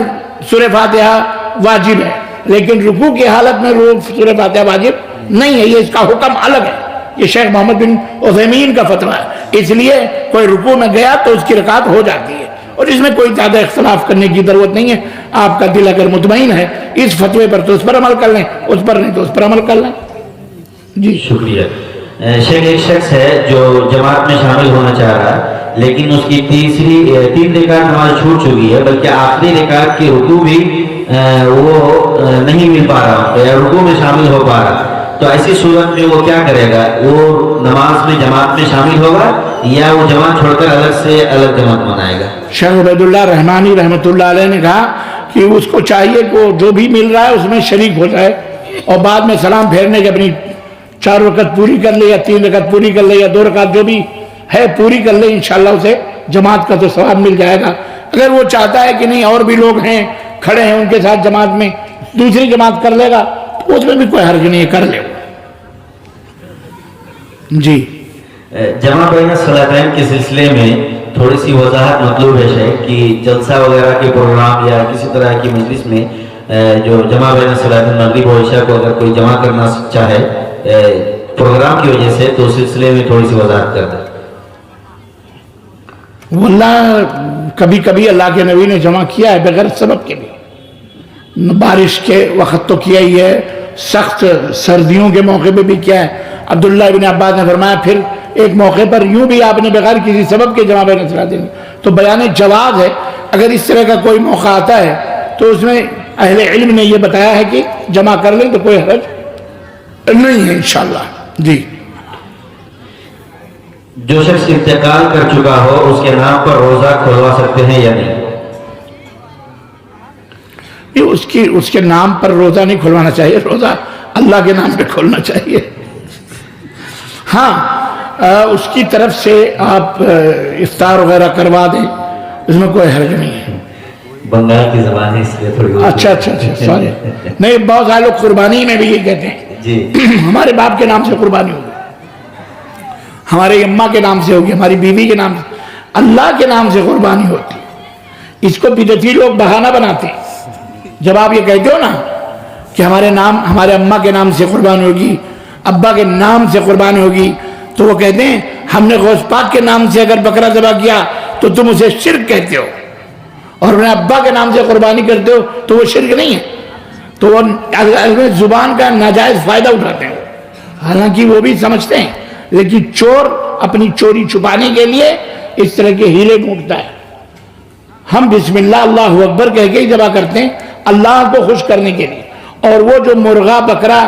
سورہ فاتحہ واجب ہے لیکن رکوع کی حالت میں سورہ فاتحہ واجب نہیں ہے. یہ اس کا حکم الگ ہے. یہ شیخ محمد بن عثیمین کا فتویٰ ہے. اس لیے کوئی رکوع میں گیا تو اس کی رکعت ہو جاتی ہے اور اس میں کوئی زیادہ اختلاف کرنے کی ضرورت نہیں ہے. آپ کا دل اگر مطمئن ہے اس فتوے پر تو اس پر عمل کر لیں، اس پر نہیں تو اس پر عمل کر لیں. جی شکریہ. شیخ ایک شخص ہے جو جماعت میں شامل ہونا چاہ رہا ہے لیکن اس کی 3 رکعت نماز چھوٹ چکی ہے، بلکہ آخری رکعت کی رکوع بھی وہ نہیں مل پا رہا یا رکوع میں شامل ہو پا رہا، تو ایسی صورت میں وہ کیا کرے گا؟ وہ نماز میں جماعت میں شامل ہوگا یا وہ جماعت چھوڑ کر الگ جماعت منائے گا؟ شیخ عبید اللہ رحمانی رحمۃ اللہ علیہ نے کہا کہ اس کو چاہیے کہ جو بھی مل رہا ہے اس میں شریک ہو جائے اور بعد میں سلام پھیرنے کے اپنی 4 رکعت پوری کر لے یا 3 رکعت پوری کر لے یا 2 رکعت جو بھی ہے پوری کر لے، انشاءاللہ اسے جماعت کا تو ثواب مل جائے گا. اگر وہ چاہتا ہے کہ نہیں اور بھی لوگ ہیں کھڑے ہیں ان کے ساتھ جماعت میں دوسری جماعت کر لے گا تو اس میں بھی کوئی حرج نہیں ہے، کر لے. جی جمع بین الصلاتین کے سلسلے میں تھوڑی سی وضاحت مطلوب ہے کہ جلسہ وغیرہ کے پروگرام یا کسی طرح کی مجلس میں جو جمع بین الصلاتین مغرب و عشاء کو اگر کوئی جمع کرنا چاہے پروگرام کی وجہ سے تو اس سلسلے میں تھوڑی سی وضاحت کر دیں. واللہ کبھی کبھی اللہ کے نبی نے جمع کیا ہے بغیر سبب کے بھی. بارش کے وقت تو کیا ہی ہے، سخت سردیوں کے موقع پہ بھی کیا ہے. عبداللہ بن عباس نے فرمایا پھر ایک موقع پر یوں بھی آپ نے بغیر کسی سبب کے جمع بین الصلاتین تو بیان جواز ہے. اگر اس طرح کا کوئی موقع آتا ہے تو اس میں اہل علم نے یہ بتایا ہے کہ جمع کر لیں تو کوئی حرج نہیں ہے انشاءاللہ. جی. جو شخص انتقال کر چکا ہو اس کے نام پر روزہ کھلوا سکتے ہیں یا نہیں؟ اس کے نام پر روزہ نہیں کھلوانا چاہیے, روزہ اللہ کے نام پہ کھولنا چاہیے. ہاں اس کی طرف سے آپ افطار وغیرہ کروا دیں, اس میں کوئی حرج نہیں ہے. بنگال کی زبان ہے اس لیے تھوڑی. اچھا سوری. نہیں, بہت سارے لوگ قربانی میں بھی یہ کہتے ہیں جی ہمارے باپ کے نام سے قربانی ہوگی, ہمارے اماں کے نام سے ہوگی, ہماری بیوی کے نام سے. اللہ کے نام سے قربانی ہوتی. اس کو بدعتی لوگ بہانہ بناتے ہیں. جب آپ یہ کہتے ہو نا کہ ہمارے اماں کے نام سے قربانی ہوگی, ابا کے نام سے قربانی ہوگی, تو وہ کہتے ہیں ہم نے غوث پاک کے نام سے اگر بکرا ذبح کیا تو تم اسے شرک کہتے ہو, اور اپنے ابا کے نام سے قربانی کرتے ہو تو وہ شرک نہیں ہے. تو وہ زبان کا ناجائز فائدہ اٹھاتے ہیں, حالانکہ وہ بھی سمجھتے ہیں, لیکن چور اپنی چوری چھپانے کے لیے اس طرح کے ہیلے ڈھونڈتا ہے. ہم بسم اللہ اللہ اکبر کہہ کے ہی ذبح کرتے ہیں اللہ کو خوش کرنے کے لیے. اور وہ جو مرغا بکرا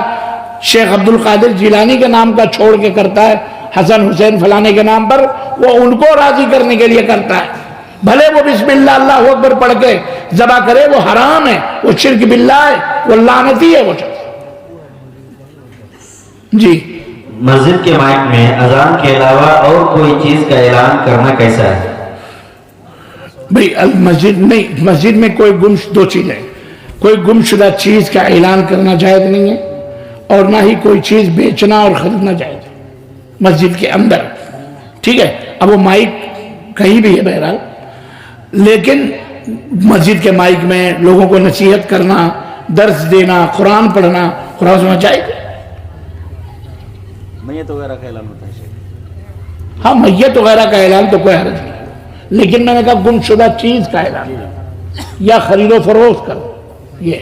شیخ عبد القادر جیلانی کے نام کا چھوڑ کے کرتا ہے, حسن حسین فلانے کے نام پر, وہ ان کو راضی کرنے کے لیے کرتا ہے. بھلے وہ بسم اللہ اللہ اکبر پڑھ کے ذبح کرے, وہ حرام ہے, وہ شرک باللہ ہے, وہ لعنتی ہے وہ شخص. جی. مسجد کے مائک میں اذان کے علاوہ اور کوئی چیز کا اعلان کرنا کیسا ہے؟ بھئی مسجد میں کوئی دو چیز ہے. کوئی گم شدہ چیز کا اعلان کرنا جائز نہیں ہے, اور نہ ہی کوئی چیز بیچنا اور خریدنا جائز ہے مسجد کے اندر. ٹھیک ہے, اب وہ مائک کہیں بھی ہے بہرحال, لیکن مسجد کے مائک میں لوگوں کو نصیحت کرنا, درس دینا, قرآن پڑھنا, قرآن سننا چاہیے. میت وغیرہ کا اعلان ہوتا ہے. ہاں میت وغیرہ کا اعلان تو کوئی حرج نہیں, لیکن میں نے کہا گم شدہ چیز کا اعلان یا خرید و فروخت کرو. یہ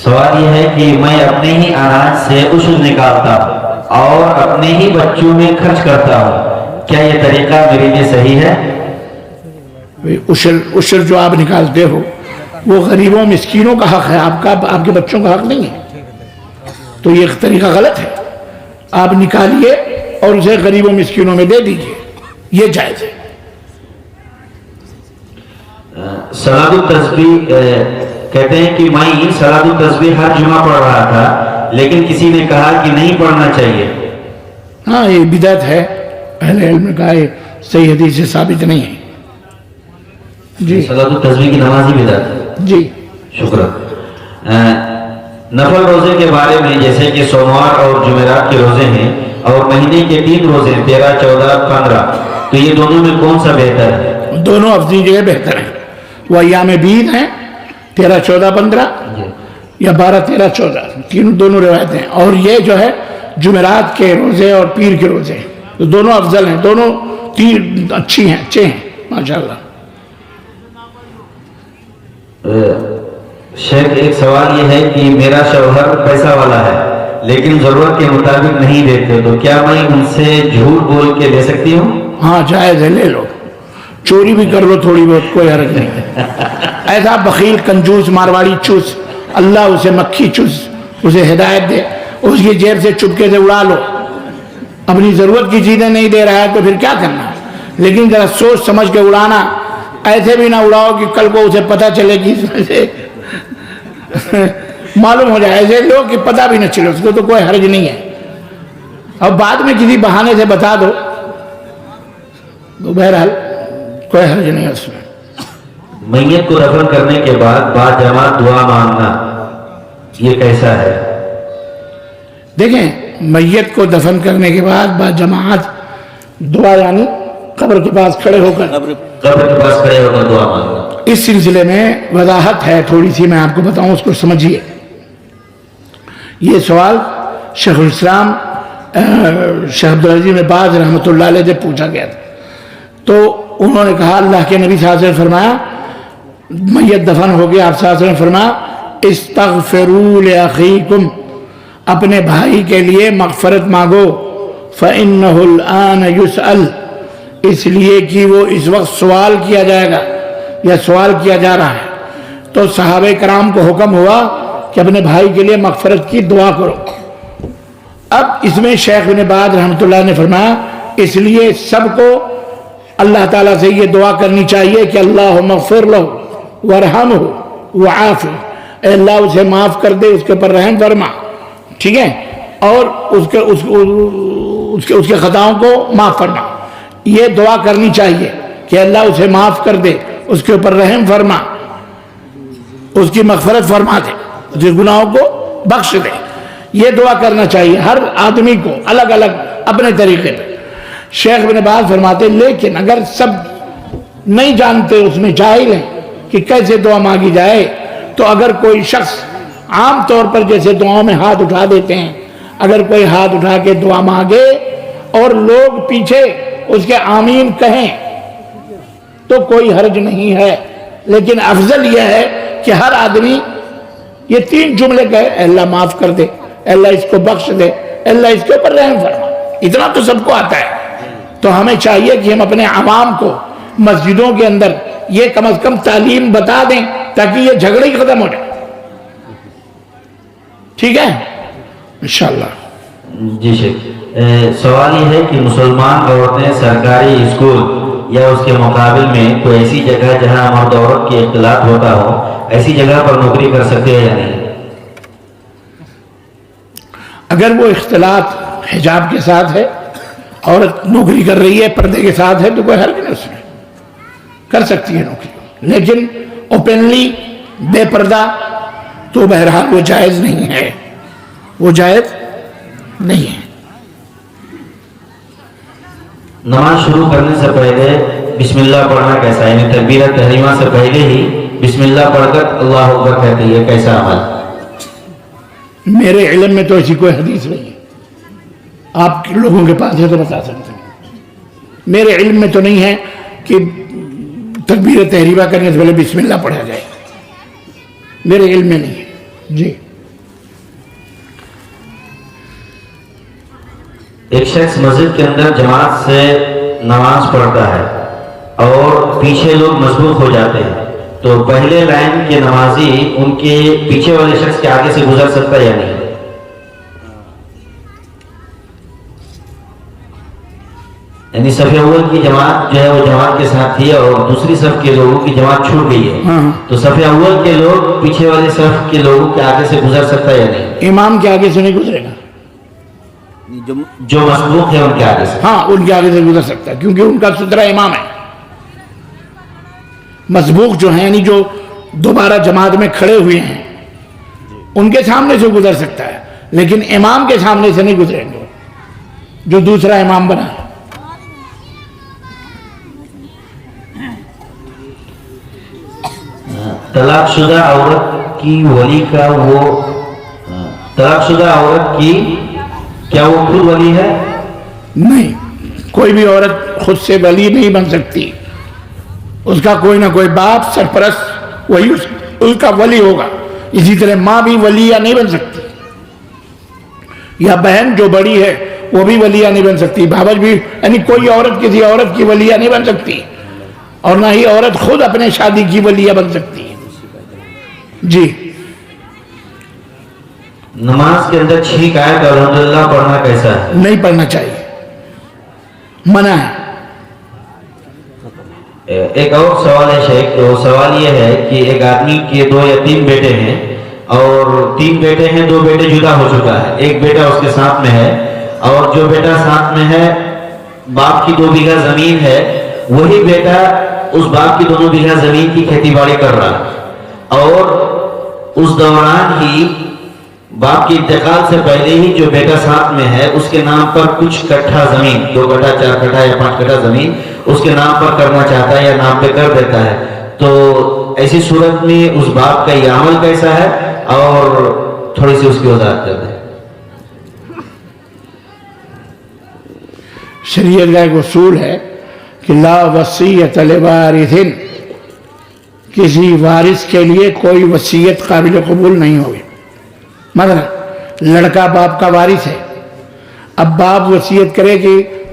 سوال یہ ہے کہ میں اپنے ہی اناج سے عشر نکالتا ہوں اور اپنے ہی بچوں میں خرچ کرتا ہوں, کیا یہ طریقہ میرے لیے صحیح ہے؟ عشر جو آپ نکالتے ہو وہ غریبوں مسکینوں کا حق ہے, آپ کے بچوں کا حق نہیں ہے. تو یہ طریقہ غلط ہے. آپ نکالیے اور اسے غریبوں مسکینوں میں دے دیجئے, یہ جائز ہے. صلاۃ التسبیح کہتے ہیں کہ میں صلاۃ التسبیح ہر جمعہ پڑھ رہا تھا, لیکن کسی نے کہا کہ نہیں پڑھنا چاہیے. ہاں یہ بدعت ہے, اہل علم نے کہا ہے صحیح حدیث سے ثابت نہیں ہے. جی. صلاۃ التسبیح کی نماز ہی بدعت ہے. جی شکریہ. نفل روزے کے بارے میں, جیسے کہ سوموار اور جمعرات کے روزے ہیں اور مہینے کے 3 روزے 13, 14, 15, تو یہ دونوں میں کون سا بہتر ہے؟ دونوں افضل جگہ بہتر ہیں. وہ ایام بید ہیں 13, 14, 15 یا 12, 13, 14, دونوں روایتیں ہیں. اور یہ جو ہے جمعرات کے روزے اور پیر کے روزے, تو دونوں افضل ہیں, دونوں تین اچھی ہیں, اچھے ہیں ماشاءاللہ. شیخ ایک سوال یہ ہے کہ میرا شوہر پیسہ والا ہے لیکن ضرورت کے مطابق نہیں دیتے, تو کیا میں ان سے جھوٹ بول کے لے سکتی ہوں؟ ہاں جائز ہے, لے لو, چوری بھی کر لو تھوڑی بہت, کوئی حرج نہیں ہے. ایسا بخیل کنجوس مارواڑی چوس, اللہ اسے مکھی چوس, اسے ہدایت دے, اس کی جیب سے چپکے سے اڑا لو. اپنی ضرورت کی چیزیں نہیں دے رہا ہے تو پھر کیا کرنا, لیکن ذرا سوچ سمجھ کے اڑانا. ایسے بھی نہ اڑاؤ کہ کل کو اسے پتہ چلے کہ اس میں سے معلوم ہو جائے. ایسے لوگ کہ پتہ بھی نہ چلے, اس کو تو کوئی حرج نہیں ہے. اب بعد میں کسی بہانے سے بتا دو تو بہرحال کوئی حرج نہیں ہے اس میں. میت کو دفن کرنے کے بعد باجماعت دعا مانگنا, یہ کیسا ہے؟ دیکھیں, میت کو دفن کرنے کے بعد باجماعت دعا یعنی قبر کے پاس کھڑے ہو کر دعا مانگنا. اس سلسلے میں وضاحت ہے تھوڑی سی, میں آپ کو بتاؤں, اس کو سمجھیے. یہ سوال شیخ الاسلام شیخ عبدالعزیز بن باز رحمۃ اللہ علیہ سے پوچھا گیا تھا. تو انہوں نے کہا اللہ کے نبی صلی اللہ علیہ وسلم فرمایا, میت دفن ہو گیا, آپ صلی اللہ علیہ وسلم فرمایا استغفروا لاخیکم, اپنے بھائی کے لیے مغفرت مانگو, فإنہ الآن یسأل, اس لیے کہ وہ اس وقت سوال کیا جائے گا یا سوال کیا جا رہا ہے، تو صحابہ کرام کو حکم ہوا کہ اپنے بھائی کے لیے مغفرت کی دعا کرو۔ اب اس میں شیخ ابن باز رحمۃ اللہ نے فرمایا اس لیے سب کو اللہ تعالیٰ سے یہ دعا کرنی چاہیے کہ اللہم اغفر لہ وارحمہ وعافہ، اے اللہ اسے معاف کر دے، اس کے پر رحم فرما، ٹھیک ہے، اور اس کے خطاؤں کو معاف فرما۔ یہ دعا کرنی چاہیے کہ اللہ اسے معاف کر دے، اس کے اوپر رحم فرما، اس کی مغفرت فرما دے، اس کے گناہوں کو بخش دے۔ یہ دعا کرنا چاہیے ہر آدمی کو الگ الگ اپنے طریقے پہ۔ شیخ ابن باز فرماتے لیکن اگر سب نہیں جانتے، اس میں جاہل ہیں کہ کیسے دعا مانگی جائے، تو اگر کوئی شخص عام طور پر جیسے دعاؤں میں ہاتھ اٹھا دیتے ہیں، اگر کوئی ہاتھ اٹھا کے دعا مانگے اور لوگ پیچھے اس کے آمین کہیں تو کوئی حرج نہیں ہے، لیکن افضل یہ ہے کہ ہر آدمی یہ 3 جملے کہے، اے اللہ معاف کر دے، اے اللہ اس کو بخش دے، اے اللہ اس کے اوپر رحم فرما۔ اتنا تو سب کو آتا ہے، تو ہمیں چاہیے کہ ہم اپنے عوام کو مسجدوں کے اندر یہ کم از کم تعلیم بتا دیں تاکہ یہ جھگڑے ہی ختم ہو جائے، ٹھیک ہے انشاءاللہ۔ جی شیخ، سوال یہ ہے کہ مسلمان عورتیں سرکاری اسکول یا اس کے مقابل میں کوئی ایسی جگہ جہاں مرد عورت کے اختلاط ہوتا ہو، ایسی جگہ پر نوکری کر سکتے ہیں یا نہیں؟ اگر وہ اختلاط حجاب کے ساتھ ہے، عورت نوکری کر رہی ہے پردے کے ساتھ ہے، تو کوئی حرج نہیں، اس میں کر سکتی ہے نوکری، لیکن اوپنلی بے پردہ تو بہرحال وہ جائز نہیں ہے، وہ جائز نہیں ہے۔ نماز شروع کرنے سے پہلے بسم اللہ پڑھنا کیسا ہے؟ یعنی تکبیرۃ تحریمہ سے پہلے ہی بسم اللہ پڑھ کر اللہ اکبر کہتے ہیں، کیسا عمل؟ میرے علم میں تو ایسی کوئی حدیث نہیں ہے، آپ لوگوں کے پاس ہے تو بتا سکتے ہیں، میرے علم میں تو نہیں ہے کہ تکبیر تحریمہ کرنے سے پہلے بسم اللہ پڑھا جائے، میرے علم میں نہیں ہے جی۔ ایک شخص مسجد کے اندر جماعت سے نماز پڑھتا ہے اور پیچھے لوگ مسبوق ہو جاتے ہیں، تو پہلے لائن کے نمازی ان کے پیچھے والے شخص کے آگے سے گزر سکتا ہے یا نہیں؟ یعنی صف اول کی جماعت جو ہے وہ جماعت کے ساتھ تھی اور دوسری صف کے لوگوں کی جماعت چھوٹ گئی ہے، تو صف اول کے لوگ پیچھے والے صف کے لوگوں کے آگے سے گزر سکتا ہے یا نہیں؟ امام کے آگے سے نہیں گزرے گا، جو مسبوق ہے ان کے آگے سے، ہاں ان کے آگے سے گزر سکتا ہے، کیونکہ ان کا سترہ امام ہے۔ مسبوق جو ہیں یعنی جو دوبارہ جماعت میں کھڑے ہوئے ہیں ان کے سامنے سے گزر سکتا ہے، لیکن امام کے سامنے سے نہیں گزریں گے جو دوسرا امام بنا ہے۔ طلاق شدہ عورت کی ولی کا طلاق شدہ عورت کی کیا وہ خود ولی ہے؟ نہیں، کوئی بھی عورت خود سے ولی نہیں بن سکتی، اس کا کوئی نہ کوئی باپ سرپرست وہی اس کا ولی ہوگا، اسی طرح ماں بھی ولیہ نہیں بن سکتی، یا بہن جو بڑی ہے وہ بھی ولیہ نہیں بن سکتی، بھاوج بھی، یعنی کوئی عورت کسی عورت کی ولیہ نہیں بن سکتی، اور نہ ہی عورت خود اپنے شادی کی ولیہ بن سکتی ہے جی۔ نماز کے اندر 6 آیت الحمدللہ پڑھنا کیسا ہے؟ نہیں پڑھنا چاہیے، منع ہے۔ ایک اور سوال ہے شیخ، تو سوال یہ ہے کہ ایک آدمی کے 2 یا 3 بیٹے ہیں، اور 3 بیٹے ہیں، 2 بیٹے جدا ہو چکا ہے، ایک بیٹا اس کے ساتھ میں ہے، اور جو بیٹا ساتھ میں ہے باپ کی 2 بیگھہ زمین ہے، وہی بیٹا اس باپ کی 2 بیگھہ زمین کی کھیتی باڑی کر رہا ہے، اور اس دوران ہی باپ کے انتقال سے پہلے ہی جو بیٹا ساتھ میں ہے اس کے نام پر کچھ کٹھا زمین، 2 کٹھا 4 کٹھا یا 5 کٹھا زمین اس کے نام پر کرنا چاہتا ہے یا نام پہ کر دیتا ہے، تو ایسی صورت میں اس باپ کا یہ عمل کیسا ہے، اور تھوڑی سی اس کی وضاحت کر دیں۔ شریعت کا ایک اصول ہے کہ لا وصیت لوارث، کسی وارث کے لیے کوئی وصیت قابل قبول نہیں ہوگی۔ مثلا لڑکا باپ کا وارث ہے، اب باپ وصیت کرے کہ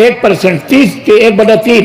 1%, 1/3